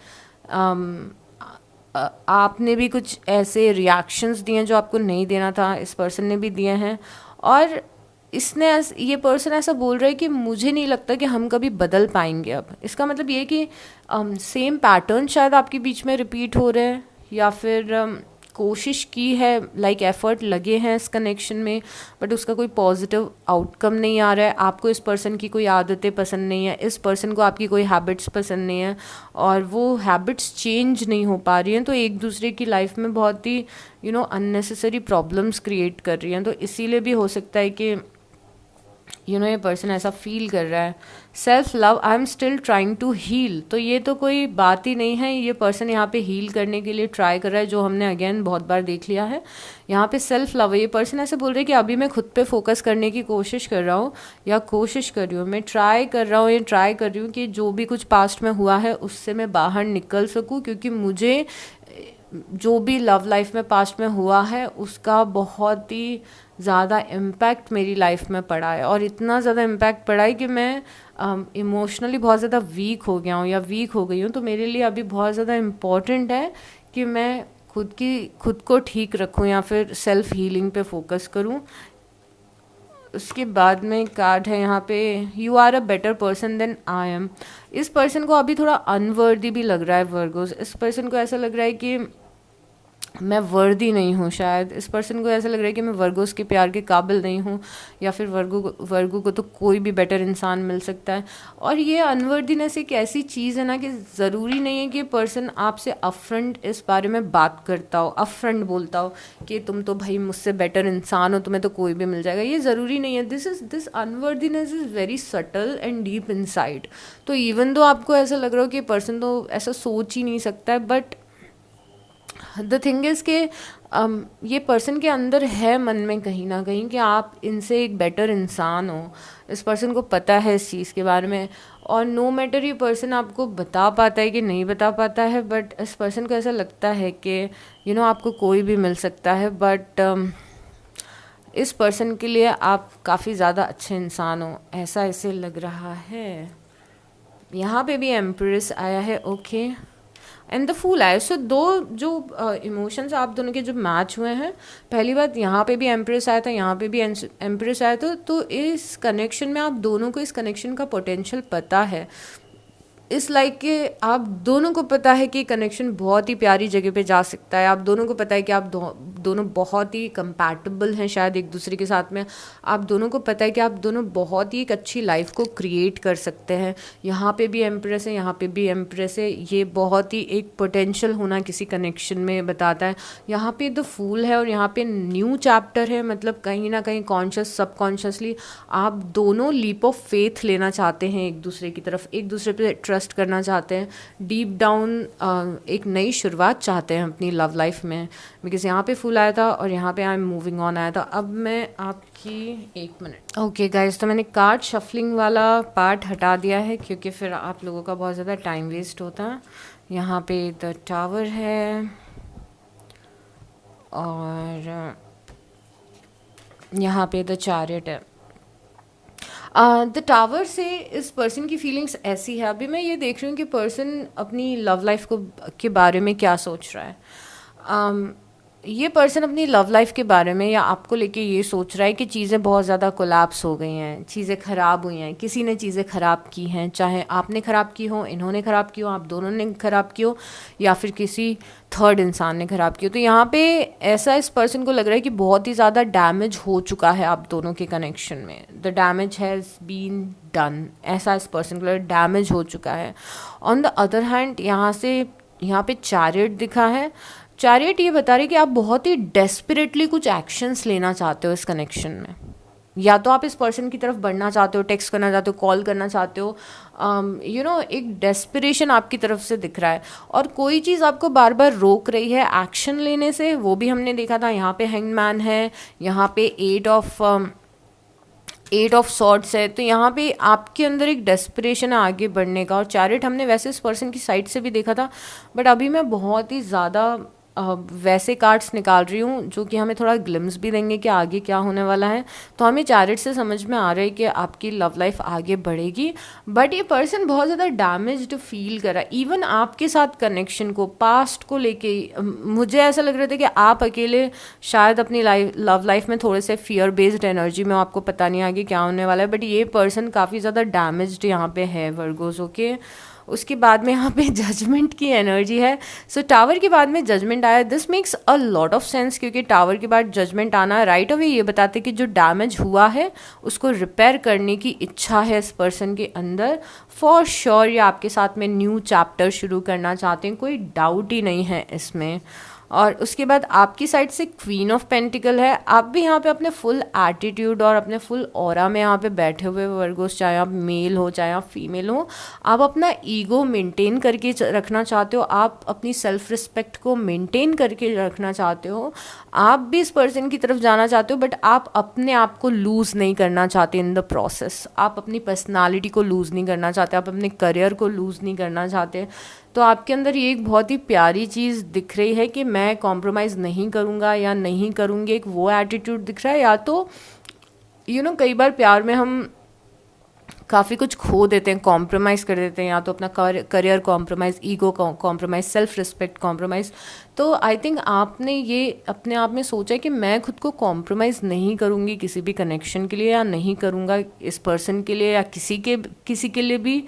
A: आपने भी कुछ ऐसे रिएक्शंस दिए जो आपको नहीं देना था, इस पर्सन ने भी दिए हैं। और ये पर्सन ऐसा बोल रहा है कि मुझे नहीं लगता कि हम कभी बदल पाएंगे। अब इसका मतलब ये कि सेम पैटर्न शायद आपके बीच में रिपीट हो रहे हैं, या फिर कोशिश की है, लाइक एफर्ट लगे हैं इस कनेक्शन में, बट उसका कोई पॉजिटिव आउटकम नहीं आ रहा है। आपको इस पर्सन की कोई आदतें पसंद नहीं है, इस पर्सन को आपकी कोई हैबिट्स पसंद नहीं है, और वो हैबिट्स चेंज नहीं हो पा रही हैं। तो एक दूसरे की लाइफ में बहुत ही अननेसेसरी प्रॉब्लम्स क्रिएट कर रही हैं। तो इसीलिए भी हो सकता है कि ये पर्सन ऐसा फील कर रहा है। Self love, I am still trying to heal. तो ये तो कोई बात ही नहीं है, ये पर्सन यहाँ पे हील करने के लिए ट्राई कर रहा है, जो हमने अगेन बहुत बार देख लिया है। यहाँ पे सेल्फ लव है। ये पर्सन ऐसे बोल रहे हैं कि अभी मैं खुद पे फोकस करने की कोशिश कर रहा हूँ, या कोशिश कर रही हूँ, मैं ट्राई कर रहा हूँ, या ट्राई कर रही हूँ कि जो भी कुछ पास्ट में हुआ है उससे मैं बाहर निकल सकूँ, क्योंकि मुझे जो भी लव लाइफ में पास्ट में हुआ है उसका बहुत ही ज़्यादा इम्पैक्ट मेरी लाइफ में पड़ा है, और इतना ज़्यादा इम्पैक्ट पड़ा है कि मैं इमोशनली बहुत ज़्यादा वीक हो गया हूँ या वीक हो गई हूँ। तो मेरे लिए अभी बहुत ज़्यादा इम्पॉर्टेंट है कि मैं खुद को ठीक रखूँ या फिर सेल्फ हीलिंग पे फोकस करूँ। उसके बाद में कार्ड है यहाँ पे, you are a better person than I am. इस पर्सन को अभी थोड़ा अनवर्दी भी लग रहा है वर्गोस। इस पर्सन को ऐसा लग रहा है कि मैं वर्दी नहीं हूँ। शायद इस पर्सन को ऐसा लग रहा है कि मैं वर्गोस के प्यार के काबिल नहीं हूँ, या फिर वर्गो को तो कोई भी बेटर इंसान मिल सकता है। और ये अनवर्दीनेस एक ऐसी चीज़ है ना कि ज़रूरी नहीं है कि पर्सन आपसे अपफ्रंट इस बारे में बात करता हो, अपफ्रंट बोलता हो कि तुम तो भाई मुझसे बेटर इंसान हो, तुम्हें तो कोई भी मिल जाएगा। ये ज़रूरी नहीं है। This unworthiness is very subtle and deep inside. तो इवन दो आपको ऐसा लग रहा हो कि पर्सन तो ऐसा सोच ही नहीं सकता है, बट द थिंग इज़ कि ये पर्सन के अंदर है मन में कहीं ना कहीं कि आप इनसे एक बेटर इंसान हो। इस पर्सन को पता है इस चीज़ के बारे में, और नो मैटर ये पर्सन आपको बता पाता है कि नहीं बता पाता है, बट इस पर्सन को ऐसा लगता है कि आपको कोई भी मिल सकता है, बट इस पर्सन के लिए आप काफ़ी ज़्यादा अच्छे इंसान हो, ऐसा इसे लग रहा है। यहाँ पे भी एम्प्रेस आया है, ओके, एंड द फूल आया। सो दो जो इमोशंस आप दोनों के जो मैच हुए हैं, पहली बात यहाँ पे भी एम्प्रेस आया था, यहाँ पे भी एम्प्रेस आया था। तो इस कनेक्शन में आप दोनों को इस कनेक्शन का पोटेंशियल पता है। इस लाइक के आप दोनों को पता है कि कनेक्शन बहुत ही प्यारी जगह पे जा सकता है, आप दोनों को पता है कि आप दोनों बहुत ही कंपैटिबल हैं शायद एक दूसरे के साथ में, आप दोनों को पता है कि आप दोनों बहुत ही एक अच्छी लाइफ को क्रिएट कर सकते हैं। यहाँ पे भी एम्प्रेस है, यहाँ पे भी एम्प्रेस है, ये बहुत ही एक पोटेंशियल होना किसी कनेक्शन में बताता है। यहाँ पे द फूल है और यहाँ पे न्यू चैप्टर है, मतलब कहीं ना कहीं कॉन्शियस सबकॉन्शियसली आप दोनों लीप ऑफ फेथ लेना चाहते हैं एक दूसरे की तरफ, एक दूसरे पे ट्रस्ट करना चाहते हैं, डीप डाउन एक नई शुरुआत चाहते हैं अपनी लव लाइफ में। बिकॉज यहाँ पे फूल आया था और यहाँ पे आई एम मूविंग ऑन आया था। अब मैं आपकी एक मिनट, ओके गाइज, तो मैंने कार्ड शफलिंग वाला पार्ट हटा दिया है क्योंकि फिर आप लोगों का बहुत ज़्यादा टाइम वेस्ट होता है। यहाँ पे द टावर है और यहाँ पे द चैरियट है। द टावर से इस पर्सन की फीलिंग्स ऐसी है, अभी मैं ये देख रही हूँ कि पर्सन अपनी लव लाइफ को के बारे में क्या सोच रहा है। ये पर्सन अपनी लव लाइफ के बारे में या आपको लेके ये सोच रहा है कि चीज़ें बहुत ज़्यादा कोलैप्स हो गई हैं, चीज़ें ख़राब हुई हैं, किसी ने चीज़ें ख़राब की हैं, चाहे आपने ख़राब की हो, इन्होंने ख़राब की हो, आप दोनों ने ख़राब की हो, या फिर किसी थर्ड इंसान ने ख़राब की हो। तो यहाँ पे ऐसा इस पर्सन को लग रहा है कि बहुत ही ज़्यादा डैमेज हो चुका है आप दोनों के कनेक्शन में, the damage has been done, ऐसा इस पर्सन को लग रहा है, डैमेज हो चुका है। ऑन द अदर हैंड यहाँ पे चैरियट दिखा है। चैरियट ये बता रही है कि आप बहुत ही डेस्परेटली कुछ एक्शंस लेना चाहते हो इस कनेक्शन में, या तो आप इस पर्सन की तरफ बढ़ना चाहते हो, टेक्स्ट करना चाहते हो, कॉल करना चाहते हो, एक डेस्परेशन आपकी तरफ से दिख रहा है और कोई चीज़ आपको बार बार रोक रही है एक्शन लेने से, वो भी हमने देखा था। यहाँ पे हैंग्ड मैन है, यहाँ पे एट ऑफ सॉर्ड्स है, तो यहाँ पे आपके अंदर एक डेस्परेशन है आगे बढ़ने का। और चैरियट हमने वैसे इस पर्सन की साइड से भी देखा था, बट अभी मैं बहुत ही ज़्यादा वैसे कार्ड्स निकाल रही हूँ जो कि हमें थोड़ा ग्लिम्स भी देंगे कि आगे क्या होने वाला है। तो हमें चैरियट से समझ में आ रहा है कि आपकी लव लाइफ आगे बढ़ेगी, बट ये पर्सन बहुत ज़्यादा डैमेज्ड फील कर रहा है इवन आपके साथ कनेक्शन को, पास्ट को लेके। मुझे ऐसा लग रहा था कि आप अकेले शायद अपनी लव लाइफ में थोड़े से फियर बेस्ड एनर्जी में, आपको पता नहीं आगे क्या होने वाला है, बट ये पर्सन काफ़ी ज़्यादा डैमेज्ड यहाँ पे है वर्गोस। ओके, उसके बाद में यहाँ पे जजमेंट की एनर्जी है। सो टावर के बाद में जजमेंट आया। This makes a lot of sense क्योंकि टावर के बाद जजमेंट आना राइट अवे ये बताते कि जो डैमेज हुआ है उसको रिपेयर करने की इच्छा है इस पर्सन के अंदर। फॉर श्योर ये आपके साथ में न्यू चैप्टर शुरू करना चाहते हैं, कोई डाउट ही नहीं है इसमें। और उसके बाद आपकी साइड से क्वीन ऑफ पेंटिकल है। आप भी यहाँ पे अपने फुल एटीट्यूड और अपने फुल ऑरा में यहाँ पे बैठे हुए वर्गोस, चाहे आप मेल हो चाहे आप फीमेल हो, आप अपना ईगो मेंटेन करके रखना चाहते हो, आप अपनी सेल्फ रिस्पेक्ट को मेंटेन करके रखना चाहते हो, आप भी इस पर्सन की तरफ जाना चाहते हो, बट आप अपने आप को लूज़ नहीं करना चाहते इन द प्रोसेस, आप अपनी पर्सनालिटी को लूज़ नहीं करना चाहते, आप अपने करियर को लूज़ नहीं करना चाहते। तो आपके अंदर ये एक बहुत ही प्यारी चीज़ दिख रही है कि मैं कॉम्प्रोमाइज़ नहीं करूँगा या नहीं करूँगी, एक वो एटीट्यूड दिख रहा है। या तो कई बार प्यार में हम काफ़ी कुछ खो देते हैं, कॉम्प्रोमाइज़ कर देते हैं, या तो अपना career compromise, ego compromise, self respect compromise. तो आई थिंक आपने ये अपने आप में सोचा है कि मैं खुद को कॉम्प्रोमाइज़ नहीं करूँगी किसी भी कनेक्शन के लिए, या नहीं करूँगा इस पर्सन के लिए या किसी के लिए भी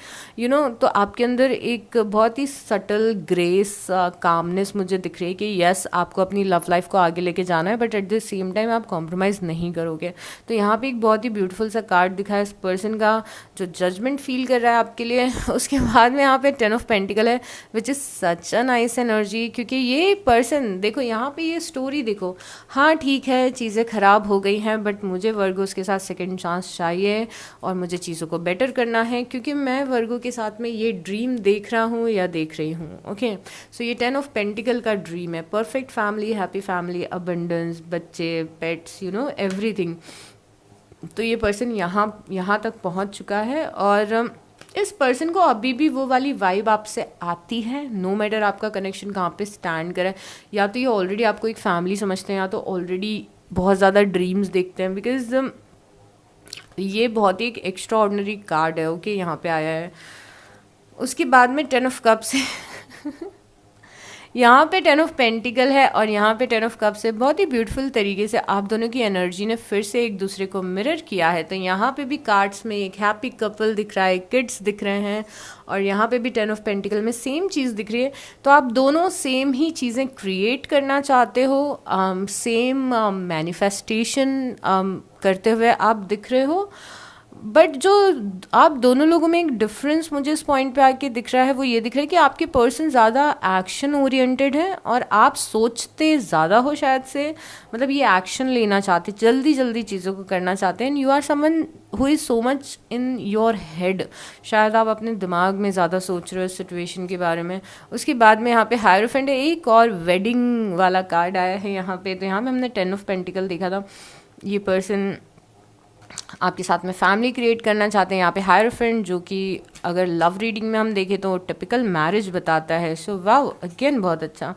A: तो आपके अंदर एक बहुत ही सटल ग्रेस, कामनेस मुझे दिख रही है कि यस आपको अपनी लव लाइफ को आगे लेके जाना है, but at the same time आप कॉम्प्रोमाइज़ नहीं करोगे। तो यहाँ पे एक बहुत ही ब्यूटीफुल सा कार्ड दिखा है इस पर्सन का जो जजमेंट फील कर रहा है आपके लिए। उसके बाद में यहाँ पे 10 ऑफ पेंटिकल है which is such a nice energy, क्योंकि ये पर्सन देखो यहाँ पे ये स्टोरी देखो, हाँ ठीक है चीज़ें ख़राब हो गई हैं, बट मुझे वर्गोस के साथ सेकंड चांस चाहिए और मुझे चीज़ों को बेटर करना है, क्योंकि मैं वर्गो के साथ में ये ड्रीम देख रहा हूँ या देख रही हूँ। ओके, सो ये 10 ऑफ पेंटिकल का ड्रीम है, perfect family, happy family, abundance, बच्चे, पेट्स, एवरीथिंग। तो ये पर्सन यहाँ तक पहुँच चुका है और इस पर्सन को अभी भी वो वाली वाइब आपसे आती है, नो मैटर आपका कनेक्शन कहाँ पे स्टैंड करे। या तो ये ऑलरेडी आपको एक फैमिली समझते हैं, या तो ऑलरेडी बहुत ज़्यादा ड्रीम्स देखते हैं, बिकॉज ये बहुत ही एक एक्स्ट्रा ऑर्डिनरी कार्ड है। ओके, यहाँ पे आया है। उसके बाद में 10 ऑफ कप्स है यहाँ पे 10 ऑफ पेंटिकल है और यहाँ पे 10 ऑफ कप्स है। बहुत ही ब्यूटीफुल तरीके से आप दोनों की एनर्जी ने फिर से एक दूसरे को मिरर किया है। तो यहाँ पे भी कार्ड्स में एक हैप्पी कपल दिख रहा है, किड्स दिख रहे हैं, और यहाँ पे भी 10 ऑफ पेंटिकल में सेम चीज़ दिख रही है। तो आप दोनों सेम ही चीज़ें क्रिएट करना चाहते हो, सेम मैनिफेस्टेशन करते हुए आप दिख रहे हो। बट जो आप दोनों लोगों में एक डिफरेंस मुझे इस पॉइंट पे आके दिख रहा है वो ये दिख रहा है कि आपके पर्सन ज़्यादा एक्शन ओरिएंटेड है और आप सोचते ज़्यादा हो शायद से, मतलब ये एक्शन लेना चाहते, जल्दी जल्दी चीज़ों को करना चाहते हैं। You are someone who is so much in your head, शायद आप अपने दिमाग में ज़्यादा सोच रहे हो इस सिचुएशन के बारे में। उसके बाद में यहाँ पे हायरोफेंट है, एक और वेडिंग वाला कार्ड आया है यहाँ पे। तो यहाँ पे हमने 10 ऑफ पेंटिकल देखा था। ये पर्सन आपके साथ में फैमिली क्रिएट करना चाहते हैं। यहाँ पे हायरोफेंट जो कि अगर लव रीडिंग में हम देखें तो टिपिकल मैरिज बताता है। सो वाओ, अगेन बहुत अच्छा।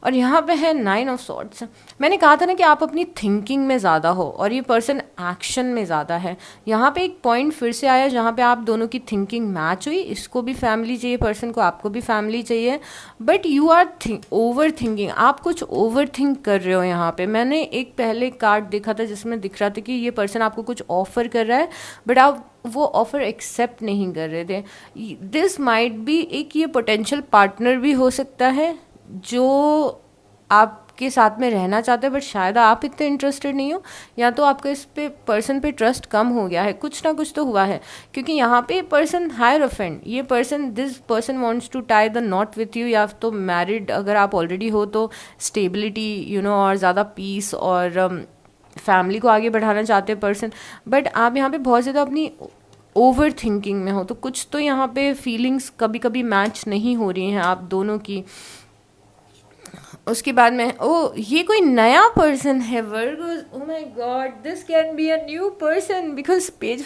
A: और यहाँ पे है 9 ऑफ सॉर्ड्स। मैंने कहा था ना कि आप अपनी थिंकिंग में ज़्यादा हो और ये पर्सन एक्शन में ज़्यादा है। यहाँ पे एक पॉइंट फिर से आया जहाँ पे आप दोनों की थिंकिंग मैच हुई। इसको भी फैमिली चाहिए पर्सन को, आपको भी फैमिली चाहिए, but you are overthinking, आप कुछ ओवर थिंक कर रहे हो। यहाँ पे मैंने एक पहले कार्ड देखा था जिसमें दिख रहा था कि ये पर्सन आपको कुछ ऑफर कर रहा है बट आप वो ऑफर एक्सेप्ट नहीं कर रहे थे। दिस माइट बी एक ये पोटेंशियल पार्टनर भी हो सकता है जो आपके साथ में रहना चाहते हैं बट शायद आप इतने इंटरेस्टेड नहीं हो, या तो आपका इस पे पर्सन पे ट्रस्ट कम हो गया है, कुछ ना कुछ तो हुआ है। क्योंकि यहाँ पे पर्सन हायरोफेंट, ये person, this person wants to tie the knot with you, या तो मैरिड अगर आप ऑलरेडी हो तो स्टेबिलिटी और ज़्यादा पीस और फैमिली को आगे बढ़ाना चाहते हैं पर्सन। बट आप यहाँ पे बहुत ज़्यादा अपनी ओवर थिंकिंग में हो, तो कुछ तो यहाँ पे फीलिंग्स कभी कभी मैच नहीं हो रही हैं आप दोनों की। उसके बाद में ये कोई नया पर्सन है Virgo's. Oh my God, this can be a new person because page,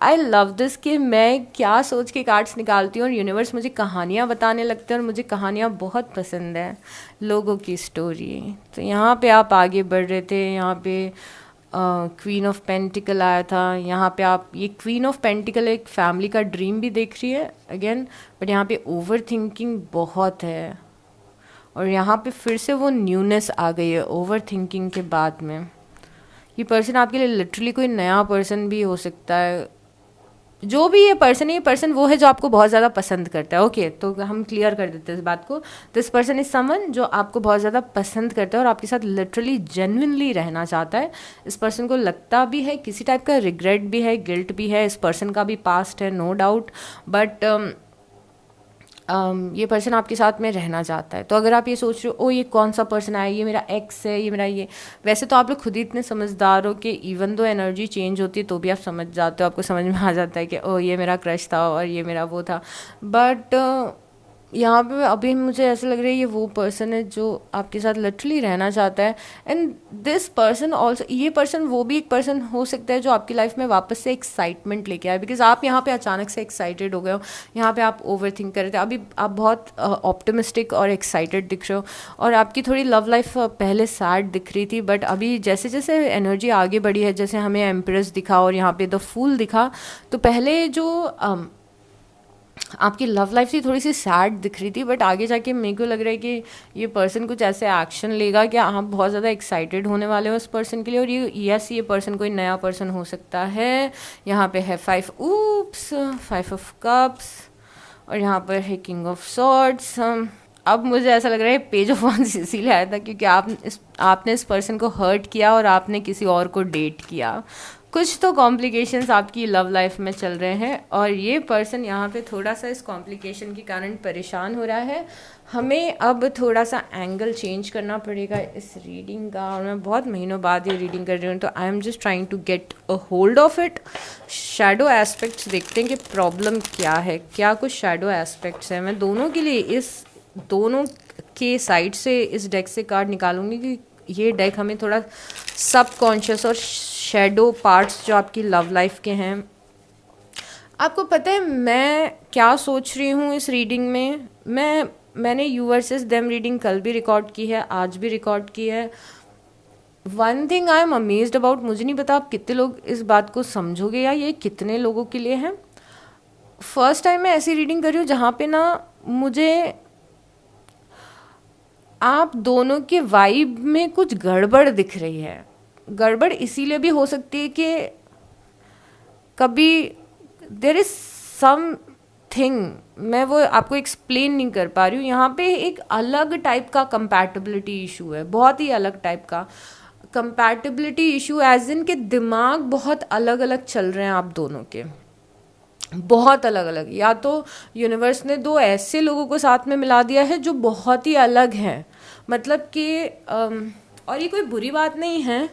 A: I love this कि मैं क्या सोच के कार्ड्स निकालती हूँ और यूनिवर्स मुझे कहानियाँ बताने लगते हैं और मुझे कहानियाँ बहुत पसंद है, लोगों की स्टोरी। तो यहाँ पे आप आगे बढ़ रहे थे। यहाँ पे क्वीन ऑफ पेंटिकल आया था। यहाँ पे आप, ये क्वीन ऑफ पेंटिकल एक फैमिली का ड्रीम भी देख रही है अगेन, बट यहाँ पे ओवर थिंकिंग बहुत है और यहाँ पे फिर से वो न्यूनेस आ गई है ओवर थिंकिंग के बाद में। ये पर्सन आपके लिए लिटरली कोई नया पर्सन भी हो सकता है। जो भी ये पर्सन है, ये पर्सन वो है जो आपको बहुत ज़्यादा पसंद करता है। ओके, तो हम क्लियर कर देते हैं इस बात को। दिस पर्सन इज समवन जो आपको बहुत ज़्यादा पसंद करता है और आपके साथ लिटरली जेन्युइनली रहना चाहता है। इस पर्सन को लगता भी है, किसी टाइप का रिग्रेट भी है, गिल्ट भी है। इस पर्सन का भी पास्ट है, नो डाउट, बट ये पर्सन आपके साथ में रहना चाहता है। तो अगर आप ये सोच रहे हो ये कौन सा पर्सन आया, ये मेरा एक्स है, ये मेरा ये, वैसे तो आप लोग खुद ही इतने समझदार हो कि इवन दो एनर्जी चेंज होती है तो भी आप समझ जाते हो, आपको समझ में आ जाता है कि ये मेरा क्रश था और ये मेरा वो था। बट यहाँ पे अभी मुझे ऐसा लग रहा है ये वो पर्सन है जो आपके साथ लिटरली रहना चाहता है। एंड दिस पर्सन ऑल्सो, ये पर्सन वो भी एक पर्सन हो सकता है जो आपकी लाइफ में वापस से एक्साइटमेंट लेके आए, बिकॉज आप यहाँ पे अचानक से एक्साइटेड हो गए हो। यहाँ पे आप ओवर थिंक कर रहे थे, अभी आप बहुत ऑप्टिमिस्टिक और एक्साइटेड दिख रहे हो और आपकी थोड़ी लव लाइफ पहले सैड दिख रही थी, बट अभी जैसे जैसे एनर्जी आगे बढ़ी है, जैसे हमें एम्प्रेस दिखा और यहाँ पे द फूल दिखा, तो पहले जो आपकी लव लाइफ थी थोड़ी सी सैड दिख रही थी, बट आगे जाके मेरे को लग रहा है कि ये पर्सन कुछ ऐसे एक्शन लेगा कि आप बहुत ज़्यादा एक्साइटेड होने वाले हो उस पर्सन के लिए। और ये पर्सन कोई नया पर्सन हो सकता है। यहाँ पे है 5 ऑफ कप्स और यहाँ पर है किंग ऑफ सॉर्ड्स। अब मुझे ऐसा लग रहा है पेज ऑफ वांड्स इसीलिए आया था क्योंकि आपने इस पर्सन को हर्ट किया और आपने किसी और को डेट किया। कुछ तो कॉम्प्लिकेशंस आपकी लव लाइफ में चल रहे हैं और ये पर्सन यहाँ पे थोड़ा सा इस कॉम्प्लिकेशन के कारण परेशान हो रहा है। हमें अब थोड़ा सा एंगल चेंज करना पड़ेगा इस रीडिंग का, और मैं बहुत महीनों बाद ये रीडिंग कर रही हूँ, तो I am just trying to get a hold of it. Shadow aspects देखते हैं कि प्रॉब्लम क्या है, क्या कुछ शैडो एस्पेक्ट्स हैं। मैं दोनों के लिए इस दोनों के साइड से इस डेक से कार्ड निकालूंगी कि ये डेक हमें थोड़ा सबकॉन्शियस और शैडो पार्ट्स जो आपकी लव लाइफ के हैं। आपको पता है मैं क्या सोच रही हूँ इस रीडिंग में? मैंने यू वर्सेस देम रीडिंग कल भी रिकॉर्ड की है, आज भी रिकॉर्ड की है। One thing I am amazed about, मुझे नहीं पता आप कितने लोग इस बात को समझोगे या ये कितने लोगों के लिए है। फर्स्ट टाइम मैं ऐसी रीडिंग कर रही हूँ जहाँ पे ना मुझे आप दोनों के वाइब में कुछ गड़बड़ दिख रही है। गड़बड़ इसीलिए भी हो सकती है कि कभी देर इज सम थिंग, मैं वो आपको एक्सप्लेन नहीं कर पा रही हूँ। यहाँ पे एक अलग टाइप का कंपैटिबिलिटी इशू है, बहुत ही अलग टाइप का कंपैटिबिलिटी इशू, एज इन के दिमाग बहुत अलग अलग चल रहे हैं आप दोनों के, बहुत अलग अलग। या तो यूनिवर्स ने दो ऐसे लोगों को साथ में मिला दिया है जो बहुत ही अलग हैं, मतलब कि और ये कोई बुरी बात नहीं है।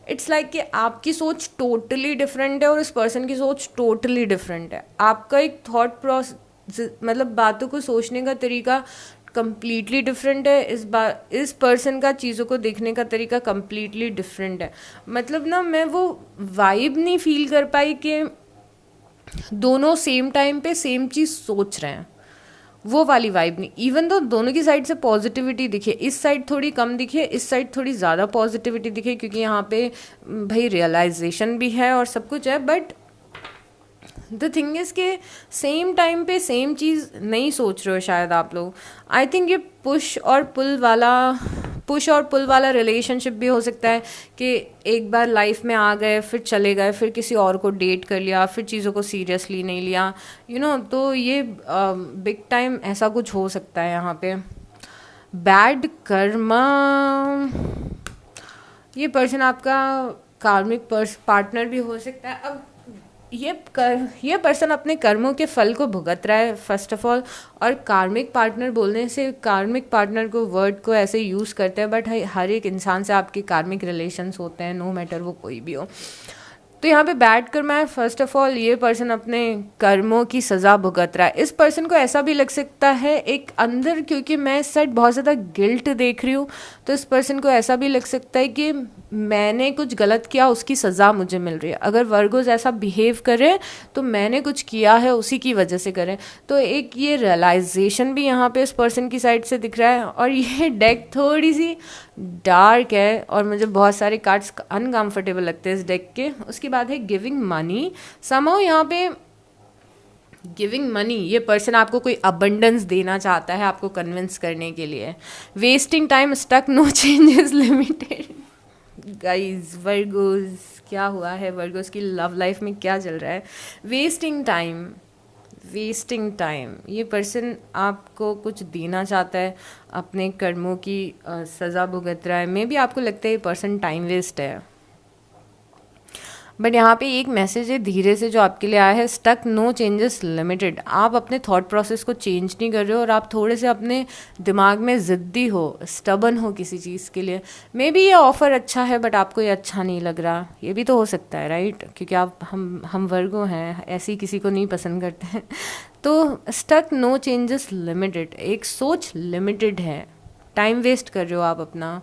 A: इट्स लाइक कि आपकी सोच टोटली डिफरेंट है और इस पर्सन की सोच टोटली डिफरेंट है। आपका एक थॉट प्रोसेस, मतलब बातों को सोचने का तरीका कम्प्लीटली डिफरेंट है। इस पर्सन का चीज़ों को देखने का तरीका कम्प्लीटली डिफरेंट है। मतलब ना मैं वो वाइब नहीं फील कर पाई कि दोनों सेम टाइम पे सेम चीज़ सोच रहे हैं, वो वाली वाइब नहीं। इवन तो दोनों की साइड से पॉजिटिविटी दिखे, इस साइड थोड़ी कम दिखे, इस साइड थोड़ी ज़्यादा पॉजिटिविटी दिखे, क्योंकि यहाँ पे भाई रियलाइजेशन भी है और सब कुछ है। बट द थिंग इज़ के सेम टाइम पे सेम चीज़ नहीं सोच रहे हो शायद आप लोग। आई थिंक ये पुश और पुल वाला रिलेशनशिप भी हो सकता है कि एक बार लाइफ में आ गए, फिर चले गए, फिर किसी और को डेट कर लिया, फिर चीज़ों को सीरियसली नहीं लिया, तो ये बिग टाइम ऐसा कुछ हो सकता है यहाँ पे। बैड कर्मा, ये पर्सन आपका कार्मिक पार्टनर भी हो सकता है। अब ये पर्सन अपने कर्मों के फल को भुगत रहा है फर्स्ट ऑफ ऑल। और कार्मिक पार्टनर बोलने से, कार्मिक पार्टनर को वर्ड को ऐसे यूज़ करते हैं, बट हर एक इंसान से आपके कार्मिक रिलेशंस होते हैं, नो मैटर वो कोई भी हो। तो यहाँ पे बैड कर्मा है। फर्स्ट ऑफ ऑल ये पर्सन अपने कर्मों की सज़ा भुगत रहा है। इस पर्सन को ऐसा भी लग सकता है एक अंदर, क्योंकि मैं इस साइड बहुत ज़्यादा गिल्ट देख रही हूँ, तो इस पर्सन को ऐसा भी लग सकता है कि मैंने कुछ गलत किया, उसकी सज़ा मुझे मिल रही है। अगर वर्गोज ऐसा बिहेव करें तो मैंने कुछ किया है, उसी की वजह से करें। तो एक ये रियलाइजेशन भी यहाँ पे इस पर्सन की साइड से दिख रहा है। और ये डेक थोड़ी सी डार्क है और मुझे बहुत सारे कार्ड्स अनकंफर्टेबल लगते हैं इस डेक के। उसके बाद है गिविंग मनी। समहाउ यहाँ पे गिविंग मनी, ये पर्सन आपको कोई अबंडेंस देना चाहता है आपको कन्विंस करने के लिए। Wasting time, stuck, no changes, limited. Guys Virgos क्या हुआ है, वर्गोज की लव लाइफ में क्या चल रहा है? वेस्टिंग टाइम, ये पर्सन आपको कुछ देना चाहता है, अपने कर्मों की सज़ा भुगत रहा है। मे बी आपको लगता है ये पर्सन टाइम वेस्ट है, बट यहाँ पे एक मैसेज है धीरे से जो आपके लिए आया है, स्टक, नो चेंजेस, लिमिटेड। आप अपने थॉट प्रोसेस को चेंज नहीं कर रहे हो और आप थोड़े से अपने दिमाग में ज़िद्दी हो, स्टबन हो किसी चीज़ के लिए। मे बी ये ऑफ़र अच्छा है बट आपको ये अच्छा नहीं लग रहा, ये भी तो हो सकता है, राइट? क्योंकि हम वर्गो हैं, ऐसी किसी को नहीं पसंद करते हैं। तो स्टक, नो चेंजेस, लिमिटेड, एक सोच लिमिटेड है, टाइम वेस्ट कर रहे हो आप अपना।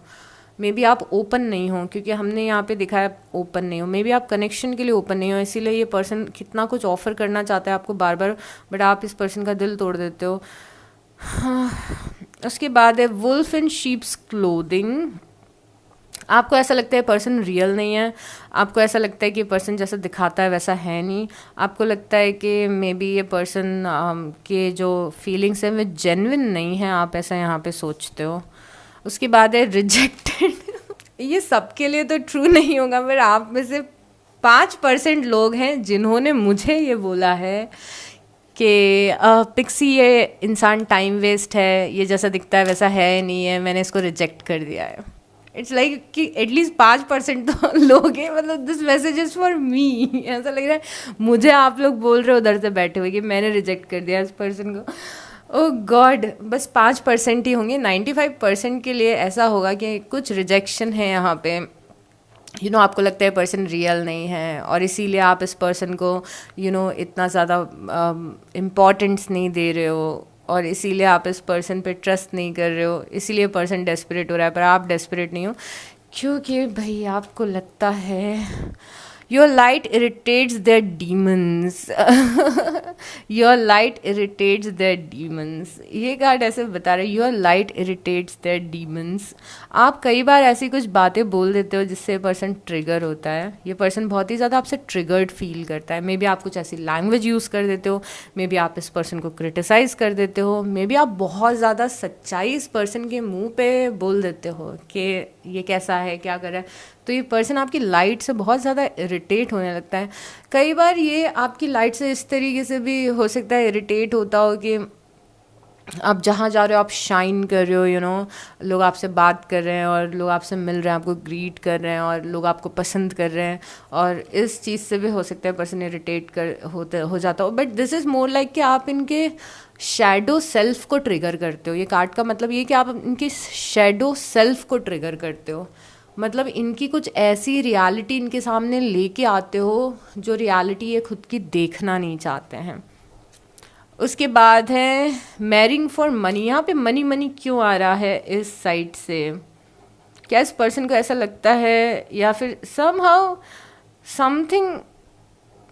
A: मे बी आप ओपन नहीं हो, क्योंकि हमने यहाँ पे दिखाया ओपन नहीं हो। मे बी आप कनेक्शन के लिए ओपन नहीं हो, इसीलिए ये पर्सन कितना कुछ ऑफर करना चाहता है आपको बार बार, बट आप इस पर्सन का दिल तोड़ देते हो। उसके बाद है वुल्फ इन शीप्स क्लोथिंग। आपको ऐसा लगता है पर्सन रियल नहीं है, आपको ऐसा लगता है कि पर्सन जैसा दिखाता है वैसा है नहीं। आपको लगता है कि मे बी ये पर्सन के जो फीलिंग्स हैं वो जेन्युइन नहीं है, आप ऐसा यहाँ पे सोचते हो। उसके बाद है रिजेक्टेड। ये सबके लिए तो ट्रू नहीं होगा, पर आप में से 5% लोग हैं जिन्होंने मुझे ये बोला है कि पिक्सी ये इंसान टाइम वेस्ट है, ये जैसा दिखता है वैसा है नहीं है, मैंने इसको रिजेक्ट कर दिया है। इट्स लाइक कि एटलीस्ट 5% तो लोग हैं, मतलब this message is for me. ऐसा लग रहा है मुझे आप लोग बोल रहे हो उधर से बैठे हुए कि मैंने रिजेक्ट कर दिया इस पर्सन को। ओह गॉड, बस 5% ही होंगे। 95% के लिए ऐसा होगा कि कुछ रिजेक्शन है यहाँ पे। आपको लगता है पर्सन रियल नहीं है और इसीलिए आप इस पर्सन को इतना ज़्यादा इम्पोर्टेंस नहीं दे रहे हो और इसीलिए आप इस पर्सन पे ट्रस्ट नहीं कर रहे हो, इसीलिए पर्सन डेस्परेट हो रहा है। पर आप डेस्परेट नहीं हो, क्योंकि भाई आपको लगता है your light irritates their demons. Your light irritates their demons, ये कार्ड ऐसे बता रहे, your light irritates their demons. आप कई बार ऐसी कुछ बातें बोल देते हो जिससे पर्सन ट्रिगर होता है। ये पर्सन बहुत ही ज़्यादा आपसे ट्रिगर्ड फील करता है। मे बी आप कुछ ऐसी लैंग्वेज यूज़ कर देते हो, मे बी आप इस पर्सन को क्रिटिसाइज़ कर देते हो, मे बी आप बहुत ज़्यादा सच्चाई इस पर्सन के मुंह पे बोल देते हो कि ये कैसा है, क्या कर रहा है। तो ये पर्सन आपकी लाइट से बहुत ज़्यादा इरिटेट होने लगता है। कई बार ये आपकी लाइट से इस तरीके से भी हो सकता है इरिटेट होता हो कि आप जहाँ जा रहे हो आप शाइन कर रहे हो, यू नो, लोग आपसे बात कर रहे हैं और लोग आपसे मिल रहे हैं, आपको ग्रीट कर रहे हैं और लोग आपको पसंद कर रहे हैं, और इस चीज़ से भी हो सकता है पर्सन इरिटेट हो जाता हो। But this is more like कि आप इनके शैडो सेल्फ को ट्रिगर करते हो। ये कार्ड का मतलब ये कि आप इनके शैडो सेल्फ को ट्रिगर करते हो, मतलब इनकी कुछ ऐसी रियलिटी इनके सामने लेके आते हो जो रियलिटी ये खुद की देखना नहीं चाहते हैं। उसके बाद है मैरिंग फॉर मनी। यहाँ पे मनी मनी क्यों आ रहा है इस साइड से? क्या इस पर्सन को ऐसा लगता है या फिर समहाउ समथिंग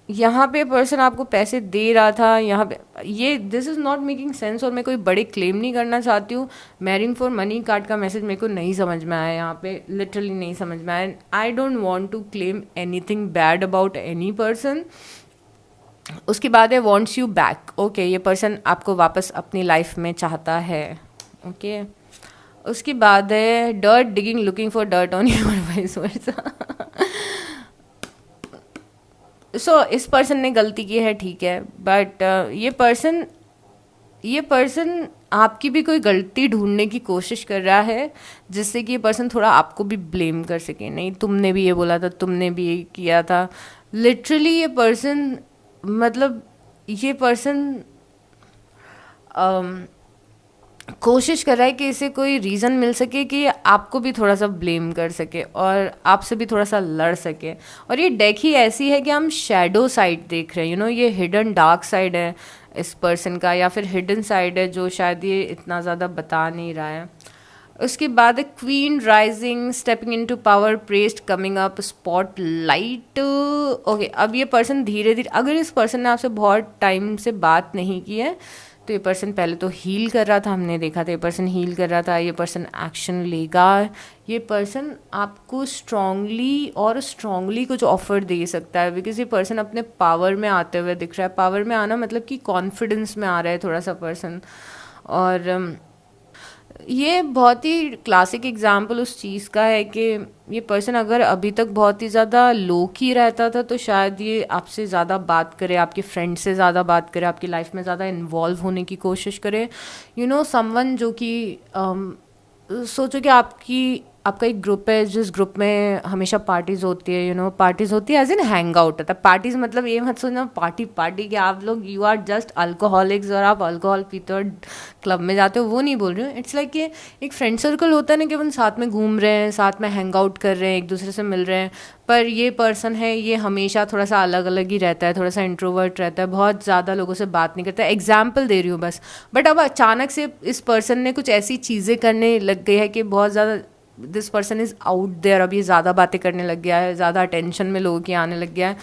A: यहाँ पे पर्सन आपको पैसे दे रहा था, यहाँ पे ये this is not making sense, और मैं कोई बड़े क्लेम नहीं करना चाहती हूँ। मैरिंग फॉर मनी कार्ड का मैसेज मेरे को नहीं समझ में आया, यहाँ पे लिटरली नहीं समझ में आया। I don't want to claim anything bad about any person. उसके बाद he wants you back. Okay, ये पर्सन आपको वापस अपनी लाइफ में चाहता है। ओके, उसके बाद है dirt digging looking for dirt on you और वाइस वर्सा। सो इस पर्सन ने गलती की है, ठीक है, बट ये पर्सन आपकी भी कोई गलती ढूंढने की कोशिश कर रहा है जिससे कि ये पर्सन थोड़ा आपको भी ब्लेम कर सके। नहीं, तुमने भी ये बोला था, तुमने भी ये किया था। लिटरली ये पर्सन, मतलब ये पर्सन कोशिश कर रहा है कि इसे कोई रीज़न मिल सके कि आपको भी थोड़ा सा ब्लेम कर सके और आपसे भी थोड़ा सा लड़ सके। और ये डेक ही ऐसी है कि हम शैडो साइड देख रहे हैं, यू नो, ये हिडन डार्क साइड है इस पर्सन का, या फिर हिडन साइड है जो शायद ये इतना ज़्यादा बता नहीं रहा है। उसके बाद queen rising, stepping into power, pressed, coming up, spotlight. Okay, अब ये पर्सन धीरे धीरे, अगर इस पर्सन ने आपसे बहुत टाइम से बात नहीं की है तो ये पर्सन पहले तो हील कर रहा था, हमने देखा था ये पर्सन हील कर रहा था। ये पर्सन एक्शन लेगा, ये पर्सन आपको स्ट्रांगली कुछ ऑफर दे सकता है, बिकॉज ये पर्सन अपने पावर में आते हुए दिख रहा है। पावर में आना मतलब कि कॉन्फिडेंस में आ रहा है थोड़ा सा पर्सन। और ये बहुत ही क्लासिक एग्जाम्पल उस चीज़ का है कि ये पर्सन अगर अभी तक बहुत ही ज़्यादा लो की रहता था तो शायद ये आपसे ज़्यादा बात करे, आपके फ्रेंड से ज़्यादा बात करे, आपकी लाइफ में ज़्यादा इन्वॉल्व होने की कोशिश करे। यू नो, समवन जो कि सोचो कि आपका एक ग्रुप है जिस ग्रुप में हमेशा पार्टीज़ होती है, यू नो, पार्टीज़ होती है एज इन हैंग आउट होता है। पार्टीज़ मतलब ये मत सोचना पार्टी कि आप लोग यू आर जस्ट अल्कोहलिक्स और आप अल्कोहल पीते हो क्लब में जाते हो, वो नहीं बोल रही हूँ। इट्स लाइक कि एक फ्रेंड सर्कल होता है ना कि अपन साथ में घूम रहे हैं, साथ में हैंग आउट कर रहे हैं, एक दूसरे से मिल रहे हैं। पर ये पर्सन है, ये हमेशा थोड़ा सा अलग अलग ही रहता है, थोड़ा सा इंट्रोवर्ट रहता है, बहुत ज़्यादा लोगों से बात नहीं करता है। एग्जाम्पल दे रही हूँ बस। बट अब अचानक से इस पर्सन ने कुछ ऐसी चीज़ें करने लग गई है कि बहुत ज़्यादा this person is out there, अब ये ज़्यादा बातें करने लग गया है, ज़्यादा अटेंशन में लोगों की आने लग गया है।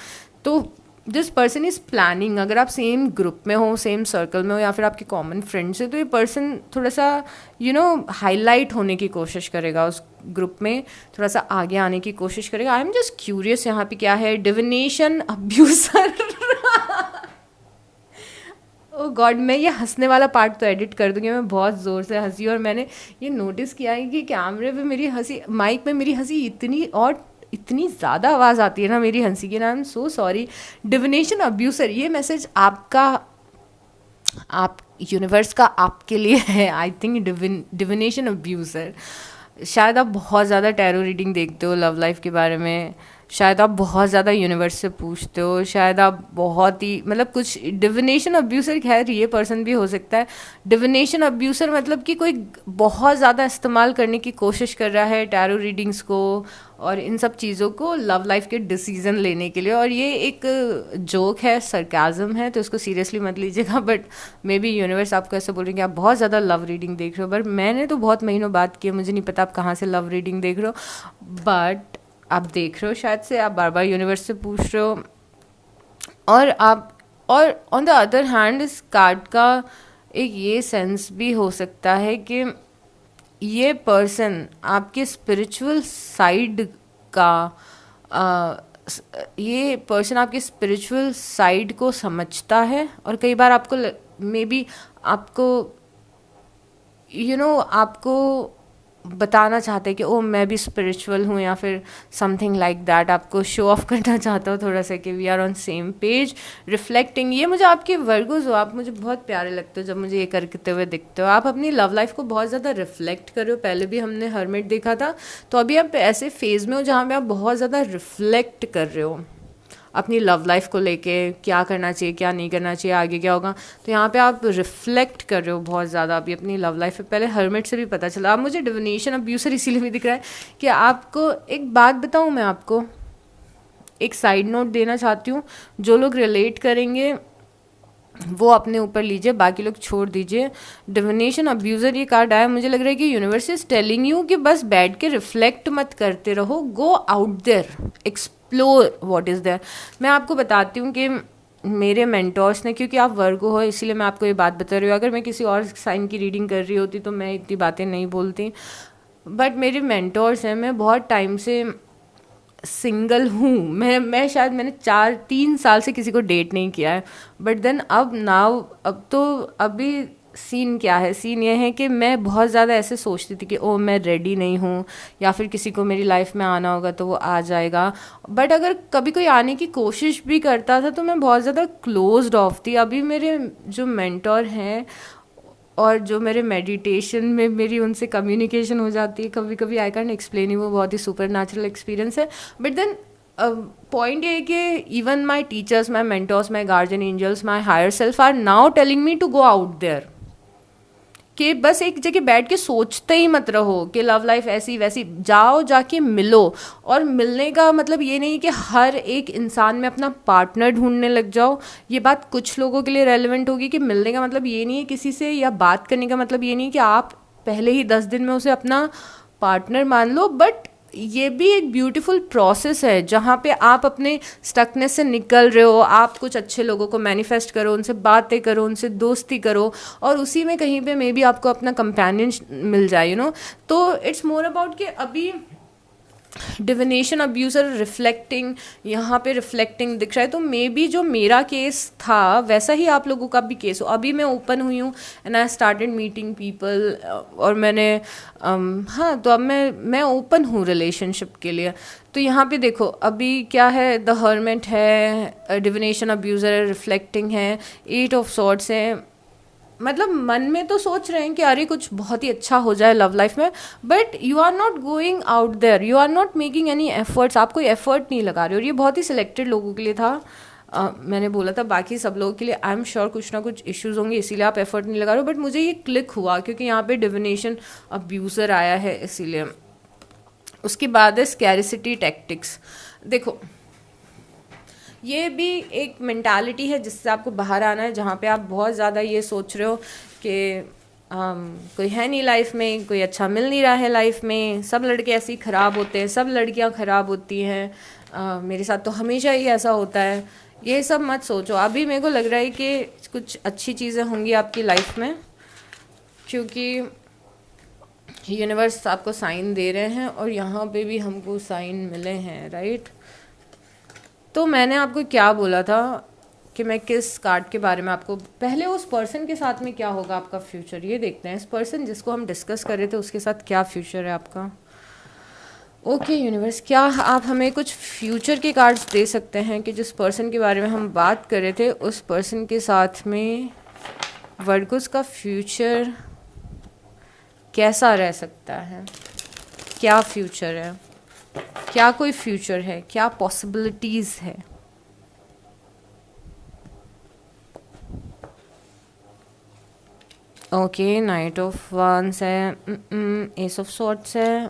A: तो दिस पर्सन इज़ प्लानिंग, अगर आप सेम ग्रुप में हो, सेम सर्कल में हो, या फिर आपके कॉमन फ्रेंड्स है, तो ये पर्सन थोड़ा सा यू नो हाईलाइट होने की कोशिश करेगा, उस ग्रुप में थोड़ा सा आगे आने की कोशिश करेगा। आई एम जस्ट क्यूरियस यहाँ पे क्या है। Divination abuser. ओ गॉड, मैं ये हंसने वाला पार्ट तो एडिट कर दूंगी, मैं बहुत ज़ोर से हंसी और मैंने ये नोटिस किया है कि कैमरे पे मेरी हंसी, माइक पे मेरी हंसी इतनी ज़्यादा आवाज़ आती है ना मेरी हंसी की ना। I am so sorry. Divination abuser, ये मैसेज आप यूनिवर्स का आपके लिए है। आई थिंक डिविनेशन अब्यूसर, शायद आप बहुत ज़्यादा टैरो रीडिंग देखते हो लव लाइफ के बारे में, शायद आप बहुत ज़्यादा यूनिवर्स से पूछते हो, शायद आप बहुत ही मतलब कुछ डिविनेशन अब्यूसर, खैर ये पर्सन भी हो सकता है। डिविनेशन अब्यूसर मतलब कि कोई बहुत ज़्यादा इस्तेमाल करने की कोशिश कर रहा है टैरो रीडिंग्स को और इन सब चीज़ों को लव लाइफ के डिसीजन लेने के लिए। और ये एक जोक है, सरकाज़म है, तो उसको सीरियसली मत लीजिएगा। बट मे बी यूनिवर्स आपको ऐसे बोल रहे हैं कि आप बहुत ज़्यादा लव रीडिंग देख रहे हो। बट मैंने तो बहुत महीनों बात की है, मुझे नहीं पता आप कहाँ से लव रीडिंग देख रहे हो। बट आप देख रहे हो, शायद से आप बार बार यूनिवर्स से पूछ रहे हो। और ऑन द अदर हैंड इस कार्ड का एक ये सेंस भी हो सकता है कि ये पर्सन आपके स्पिरिचुअल साइड का ये पर्सन आपके स्पिरिचुअल साइड को समझता है, और कई बार आपको मे बी आपको आपको बताना चाहते हैं कि ओ मैं भी स्पिरिचुअल हूँ, या फिर समथिंग लाइक दैट, आपको शो ऑफ करना चाहता हो थोड़ा सा कि we are on same page, reflecting. ये मुझे आपके वर्गोज हो, आप मुझे बहुत प्यारे लगते हो जब मुझे ये करते हुए दिखते हो। आप अपनी लव लाइफ को बहुत ज़्यादा रिफ्लेक्ट कर रहे हो। पहले भी हमने हर्मिट देखा था, तो अभी आप ऐसे फेज में हो जहाँ पे आप बहुत ज़्यादा रिफ्लेक्ट कर रहे हो अपनी लव लाइफ को लेके, क्या करना चाहिए क्या नहीं करना चाहिए, आगे क्या होगा। तो यहाँ पे आप रिफ्लेक्ट कर रहे हो बहुत ज़्यादा अभी अपनी लव लाइफ पे। पहले हर्मिट से भी पता चला। अब मुझे डिविनेशन अब्यूसर इसीलिए भी दिख रहा है कि आपको एक बात बताऊँ, मैं आपको एक साइड नोट देना चाहती हूँ। जो लोग रिलेट करेंगे वो अपने ऊपर लीजिए, बाकी लोग छोड़ दीजिए। डिविनेशन अब्यूज़र ये कार्ड आया, मुझे लग रहा है कि यूनिवर्स इज टेलिंग यू कि बस बैठ के रिफ्लेक्ट मत करते रहो, go out there, explore what is there. मैं आपको बताती हूँ कि मेरे मेंटोर्स ने, क्योंकि आप वर्गो हो इसीलिए मैं आपको ये बात बता रही हूँ, अगर मैं किसी और साइन की रीडिंग कर रही होती तो मैं इतनी बातें नहीं बोलती, बट मेरे मेंटोर्स हैं। मैं बहुत टाइम से सिंगल हूँ, मैं शायद मैंने 3 साल से किसी को डेट नहीं किया है, बट देन अब तो अभी सीन क्या है, सीन ये है कि मैं बहुत ज़्यादा ऐसे सोचती थी कि ओ मैं रेडी नहीं हूँ, या फिर किसी को मेरी लाइफ में आना होगा तो वो आ जाएगा। बट अगर कभी कोई आने की कोशिश भी करता था तो मैं बहुत ज़्यादा क्लोज्ड ऑफ थी। अभी मेरे जो मेंटोर हैं और जो मेरे मेडिटेशन में मेरी उनसे कम्युनिकेशन हो जाती है कभी कभी, आई कैन एक्सप्लेन यू, वो बहुत ही सुपर नेचुरल एक्सपीरियंस है। बट देन पॉइंट ये है कि even my teachers, my mentors, my guardian angels, my higher self are now telling me to go out there, कि बस एक जगह बैठ के सोचते ही मत रहो कि लव लाइफ ऐसी वैसी, जाओ जाके मिलो। और मिलने का मतलब ये नहीं कि हर एक इंसान में अपना पार्टनर ढूंढने लग जाओ। ये बात कुछ लोगों के लिए रेलेवेंट होगी कि मिलने का मतलब ये नहीं है किसी से, या बात करने का मतलब ये नहीं है कि आप पहले ही 10 दिन में उसे अपना पार्टनर मान लो। बट ये भी एक ब्यूटीफुल प्रोसेस है जहाँ पे आप अपने स्टकनेस से निकल रहे हो। आप कुछ अच्छे लोगों को मैनिफेस्ट करो, उनसे बातें करो, उनसे दोस्ती करो, और उसी में कहीं पे मे बी आपको अपना कंपेनियन मिल जाए, तो इट्स मोर अबाउट कि अभी डिविनेशन अब्यूज़र रिफ्लेक्टिंग, यहाँ पे रिफ्लेक्टिंग दिख रहा है। तो मे बी जो मेरा केस था वैसा ही आप लोगों का भी केस हो। अभी मैं ओपन हुई हूँ and I started meeting people, और मैंने हाँ, तो अब मैं ओपन हूँ रिलेशनशिप के लिए। तो यहाँ पे देखो अभी क्या है, द हर्मिट है, डिविनेशन अब्यूज़र है, रिफ्लेक्टिंग है, 8 ऑफ सॉर्ड्स है। मतलब मन में तो सोच रहे हैं कि अरे कुछ बहुत ही अच्छा हो जाए लव लाइफ में, but you are not going out there, you are not making any efforts, आप कोई एफर्ट नहीं लगा रहे हो। और ये बहुत ही सिलेक्टेड लोगों के लिए था। मैंने बोला था बाकी सब लोगों के लिए आई एम श्योर कुछ ना कुछ इश्यूज होंगे, इसीलिए आप एफर्ट नहीं लगा रहे हो। बट मुझे ये क्लिक हुआ क्योंकि यहाँ पे डिविनेशन अब्यूज़र आया है, इसीलिए। उसके बाद है स्कैरिसिटी टैक्टिक्स। देखो ये भी एक मेंटालिटी है जिससे आपको बाहर आना है, जहाँ पे आप बहुत ज़्यादा ये सोच रहे हो कि कोई है नहीं लाइफ में, कोई अच्छा मिल नहीं रहा है लाइफ में, सब लड़के ऐसे ही ख़राब होते हैं, सब लड़कियाँ ख़राब होती हैं, मेरे साथ तो हमेशा ही ऐसा होता है। ये सब मत सोचो। अभी मेरे को लग रहा है कि कुछ अच्छी चीज़ें होंगी आपकी लाइफ में, क्योंकि यूनिवर्स आपको साइन दे रहे हैं, और यहाँ पे भी हमको साइन मिले हैं, राइट। तो मैंने आपको क्या बोला था कि मैं किस कार्ड के बारे में आपको, पहले उस पर्सन के साथ में क्या होगा आपका फ्यूचर, ये देखते हैं। इस पर्सन जिसको हम डिस्कस कर रहे थे उसके साथ क्या फ्यूचर है आपका। ओके यूनिवर्स, क्या आप हमें कुछ फ्यूचर के कार्ड्स दे सकते हैं कि जिस पर्सन के बारे में हम बात कर रहे थे उस पर्सन के साथ में वर्गोस का फ्यूचर कैसा रह सकता है, क्या फ्यूचर है, क्या कोई फ्यूचर है, क्या पॉसिबिलिटीज़ है। ओके, नाइट ऑफ वांस है, एस ऑफ सॉर्ड्स है,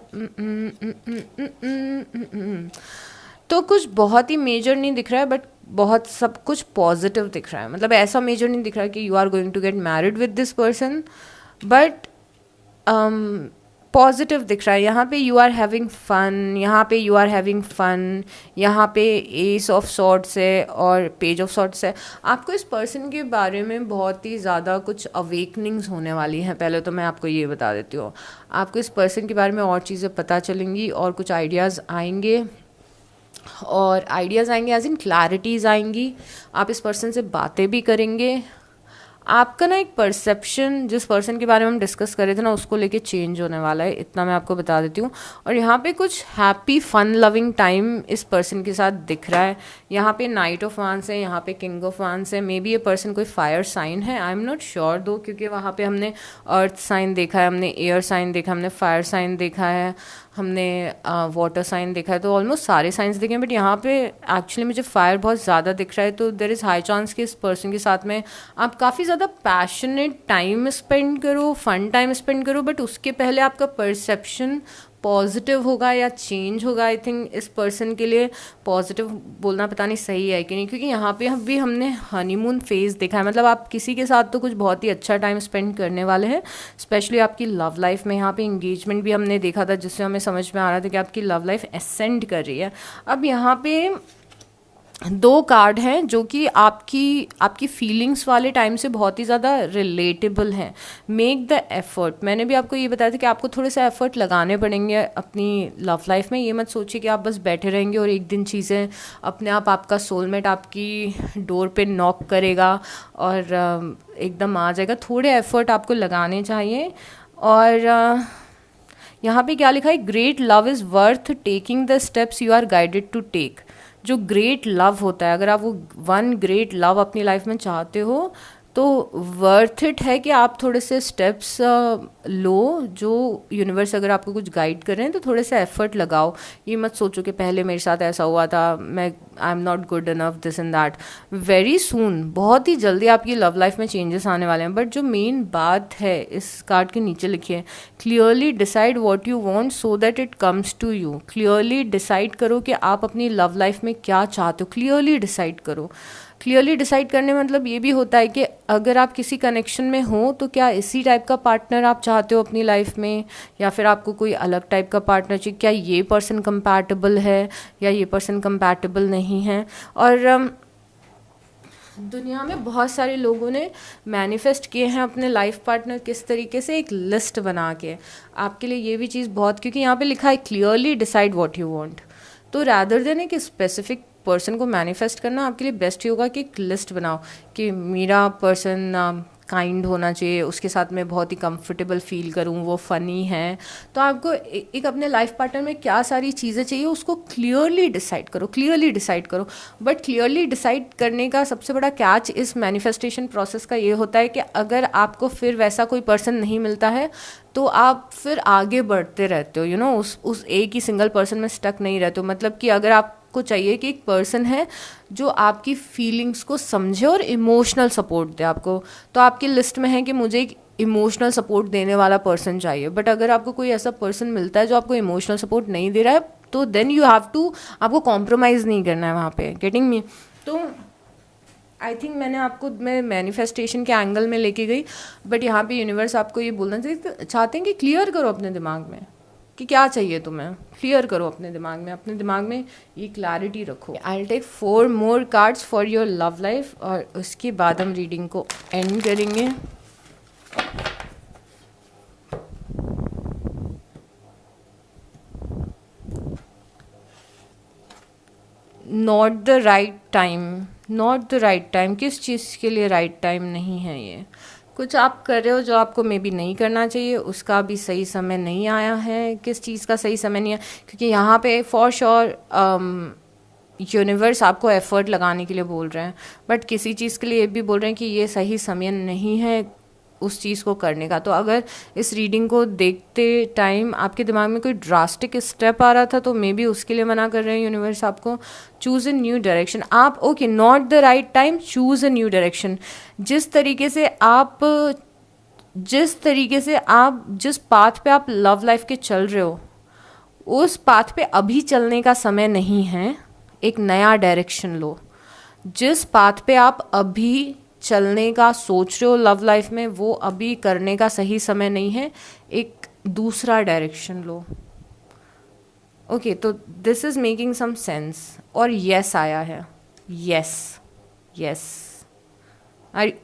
A: तो कुछ बहुत ही मेजर नहीं दिख रहा है, बट बहुत सब कुछ पॉजिटिव दिख रहा है। मतलब ऐसा मेजर नहीं दिख रहा है कि you are going to get married with this person, but positive दिख रहा है। यहाँ पे यू आर हैविंग फन, यहाँ पे यू आर हैविंग फन, यहाँ पे एस ऑफ सॉर्ड्स है और पेज ऑफ सॉर्ड्स है। आपको इस पर्सन के बारे में बहुत ही ज़्यादा कुछ अवेकनिंग्स होने वाली हैं। पहले तो मैं आपको ये बता देती हूँ, आपको इस पर्सन के बारे में और चीज़ें पता चलेंगी और कुछ आइडियाज़ आएंगे, और आइडियाज़ आएंगे एज इन क्लैरिटीज़ आएंगी। आप इस पर्सन से बातें भी करेंगे। आपका ना एक परसेप्शन जिस पर्सन के बारे में हम डिस्कस कर रहे थे ना, उसको लेके चेंज होने वाला है, इतना मैं आपको बता देती हूँ। और यहाँ पे कुछ हैप्पी फन लविंग टाइम इस पर्सन के साथ दिख रहा है। यहाँ पे नाइट ऑफ वांस है, यहाँ पे किंग ऑफ वांस है। मे बी ये पर्सन कोई फायर साइन है, आई एम नॉट श्योर दो, क्योंकि वहाँ पे हमने अर्थ साइन देखा है, हमने एयर साइन देखा, हमने फायर साइन देखा है, हमने वाटर साइन देखा है, तो ऑलमोस्ट सारे साइंस देखे हैं। बट यहाँ पे एक्चुअली मुझे फायर बहुत ज़्यादा दिख रहा है, तो देर इज़ हाई चांस कि इस पर्सन के साथ में आप काफ़ी ज़्यादा पैशनेट टाइम स्पेंड करो, फन टाइम स्पेंड करो। बट उसके पहले आपका परसेप्शन पॉजिटिव होगा या चेंज होगा। आई थिंक इस पर्सन के लिए पॉजिटिव बोलना पता नहीं सही है कि नहीं, क्योंकि यहाँ पे भी हमने हनीमून फेज देखा है। मतलब आप किसी के साथ तो कुछ बहुत ही अच्छा टाइम स्पेंड करने वाले हैं, स्पेशली आपकी लव लाइफ में। यहाँ पे इंगेजमेंट भी हमने देखा था, जिससे हमें समझ में आ रहा था कि आपकी लव लाइफ एसेंड कर रही है। अब यहाँ पे दो कार्ड हैं जो कि आपकी फीलिंग्स वाले टाइम से बहुत ही ज़्यादा रिलेटेबल हैं। मेक द एफर्ट, मैंने भी आपको ये बताया था कि आपको थोड़े से एफर्ट लगाने पड़ेंगे अपनी लव लाइफ में। ये मत सोचिए कि आप बस बैठे रहेंगे और एक दिन चीज़ें अपने आप, आपका सोलमेट आपकी डोर पे नॉक करेगा और एकदम आ जाएगा। थोड़े एफर्ट आपको लगाने चाहिए। और यहाँ पे क्या लिखा है, great love is worth taking the steps you are guided to take. जो ग्रेट लव होता है, अगर आप वो वन ग्रेट लव अपनी लाइफ में चाहते हो, तो वर्थ इट है कि आप थोड़े से स्टेप्स लो। जो यूनिवर्स अगर आपको कुछ गाइड कर रहे हैं तो थोड़े से एफर्ट लगाओ। ये मत सोचो कि पहले मेरे साथ ऐसा हुआ था, मैं I am not good enough, this and that. Very soon, बहुत ही जल्दी आपकी लव लाइफ में चेंजेस आने वाले हैं। बट जो मेन बात है, इस कार्ड के नीचे लिखी है, clearly decide what you want so that it comes to you. Clearly decide करो कि आप अपनी लव लाइफ में क्या चाहते हो, क्लियरली डिसाइड करो। क्लियरली डिसाइड करने मतलब ये भी होता है कि अगर आप किसी कनेक्शन में हो तो क्या इसी टाइप का पार्टनर आप चाहते हो अपनी लाइफ में, या फिर आपको कोई अलग टाइप का पार्टनर चाहिए। क्या ये पर्सन कंपैटिबल है या ये पर्सन कंपैटिबल नहीं है। और दुनिया में बहुत सारे लोगों ने मैनिफेस्ट किए हैं अपने लाइफ पार्टनर किस तरीके से, एक लिस्ट बना के। आपके लिए ये भी चीज़ बहुत, क्योंकि यहाँ पे लिखा है clearly decide what you want, तो रैदर देन एक स्पेसिफिक पर्सन को मैनिफेस्ट करना आपके लिए बेस्ट ही होगा कि एक लिस्ट बनाओ कि मेरा पर्सन काइंड होना चाहिए, उसके साथ मैं बहुत ही कंफर्टेबल फील करूं, वो फ़नी है। तो आपको एक अपने लाइफ पार्टनर में क्या सारी चीज़ें चाहिए उसको क्लियरली डिसाइड करो, क्लियरली डिसाइड करो। बट क्लियरली डिसाइड करने का सबसे बड़ा कैच इस मैनिफेस्टेशन प्रोसेस का ये होता है कि अगर आपको फिर वैसा कोई पर्सन नहीं मिलता है तो आप फिर आगे बढ़ते रहते हो, यू नो, उस एक ही सिंगल पर्सन में स्टक नहीं रहते हो। मतलब कि अगर आपको चाहिए कि एक पर्सन है जो आपकी फीलिंग्स को समझे और इमोशनल सपोर्ट दे आपको, तो आपकी लिस्ट में है कि मुझे एक इमोशनल सपोर्ट देने वाला पर्सन चाहिए। बट अगर आपको कोई ऐसा पर्सन मिलता है जो आपको इमोशनल सपोर्ट नहीं दे रहा है, तो देन यू हैव टू, आपको कॉम्प्रोमाइज़ नहीं करना है वहाँ पे। Getting me? तो आई थिंक मैं मैनिफेस्टेशन के एंगल में लेके गई, बट यहाँ पे यूनिवर्स आपको ये बोलना चाहते हैं कि क्लियर करो अपने दिमाग में कि क्या चाहिए तुम्हें, क्लियर करो अपने दिमाग में ये क्लैरिटी रखो। I will take 4 more cards for your love life और उसके बाद हम रीडिंग को एंड करेंगे। नॉट द राइट टाइम, किस चीज़ के लिए राइट टाइम नहीं है ये? कुछ आप कर रहे हो जो आपको मे बी नहीं करना चाहिए, उसका भी सही समय नहीं आया है। किस चीज़ का सही समय नहीं है? क्योंकि यहाँ पे फॉर श्योर यूनिवर्स आपको एफर्ट लगाने के लिए बोल रहे हैं, बट किसी चीज़ के लिए ये भी बोल रहे हैं कि ये सही समय नहीं है उस चीज़ को करने का। तो अगर इस रीडिंग को देखते टाइम आपके दिमाग में कोई ड्रास्टिक स्टेप आ रहा था, तो मे बी उसके लिए मना कर रहे हैं यूनिवर्स आपको। Choose a new direction. आप okay, not the right time, choose a new direction. जिस तरीके से आप जिस पाथ पे आप लव लाइफ के चल रहे हो, उस पाथ पे अभी चलने का समय नहीं है। एक नया डायरेक्शन लो। जिस पाथ पे आप अभी चलने का सोच रहे हो लव लाइफ में, वो अभी करने का सही समय नहीं है। एक दूसरा डायरेक्शन लो। ओके, तो this is making some sense. और यस आया है, यस, यस।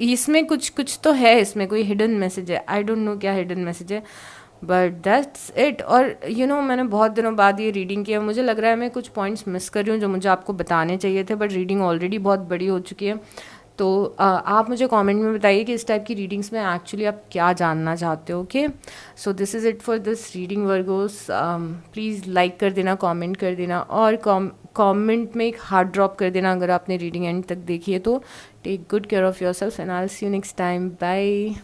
A: इसमें कुछ कुछ तो है, इसमें कोई हिडन मैसेज है, आई डोंट नो क्या हिडन मैसेज है, बट दैट्स इट। और मैंने बहुत दिनों बाद ये रीडिंग किया, मुझे लग रहा है मैं कुछ पॉइंट्स मिस कर रही हूँ जो मुझे आपको बताने चाहिए थे, बट रीडिंग ऑलरेडी बहुत बड़ी हो चुकी है। तो आप मुझे कमेंट में बताइए कि इस टाइप की रीडिंग्स में एक्चुअली आप क्या जानना चाहते हो। Okay, so this is it for this reading Virgo's. Please like कर देना, कमेंट कर देना, और कमेंट में एक हार्ट ड्रॉप कर देना अगर आपने रीडिंग एंड तक देखी है तो। Take good care of yourself and I will see you next time. Bye.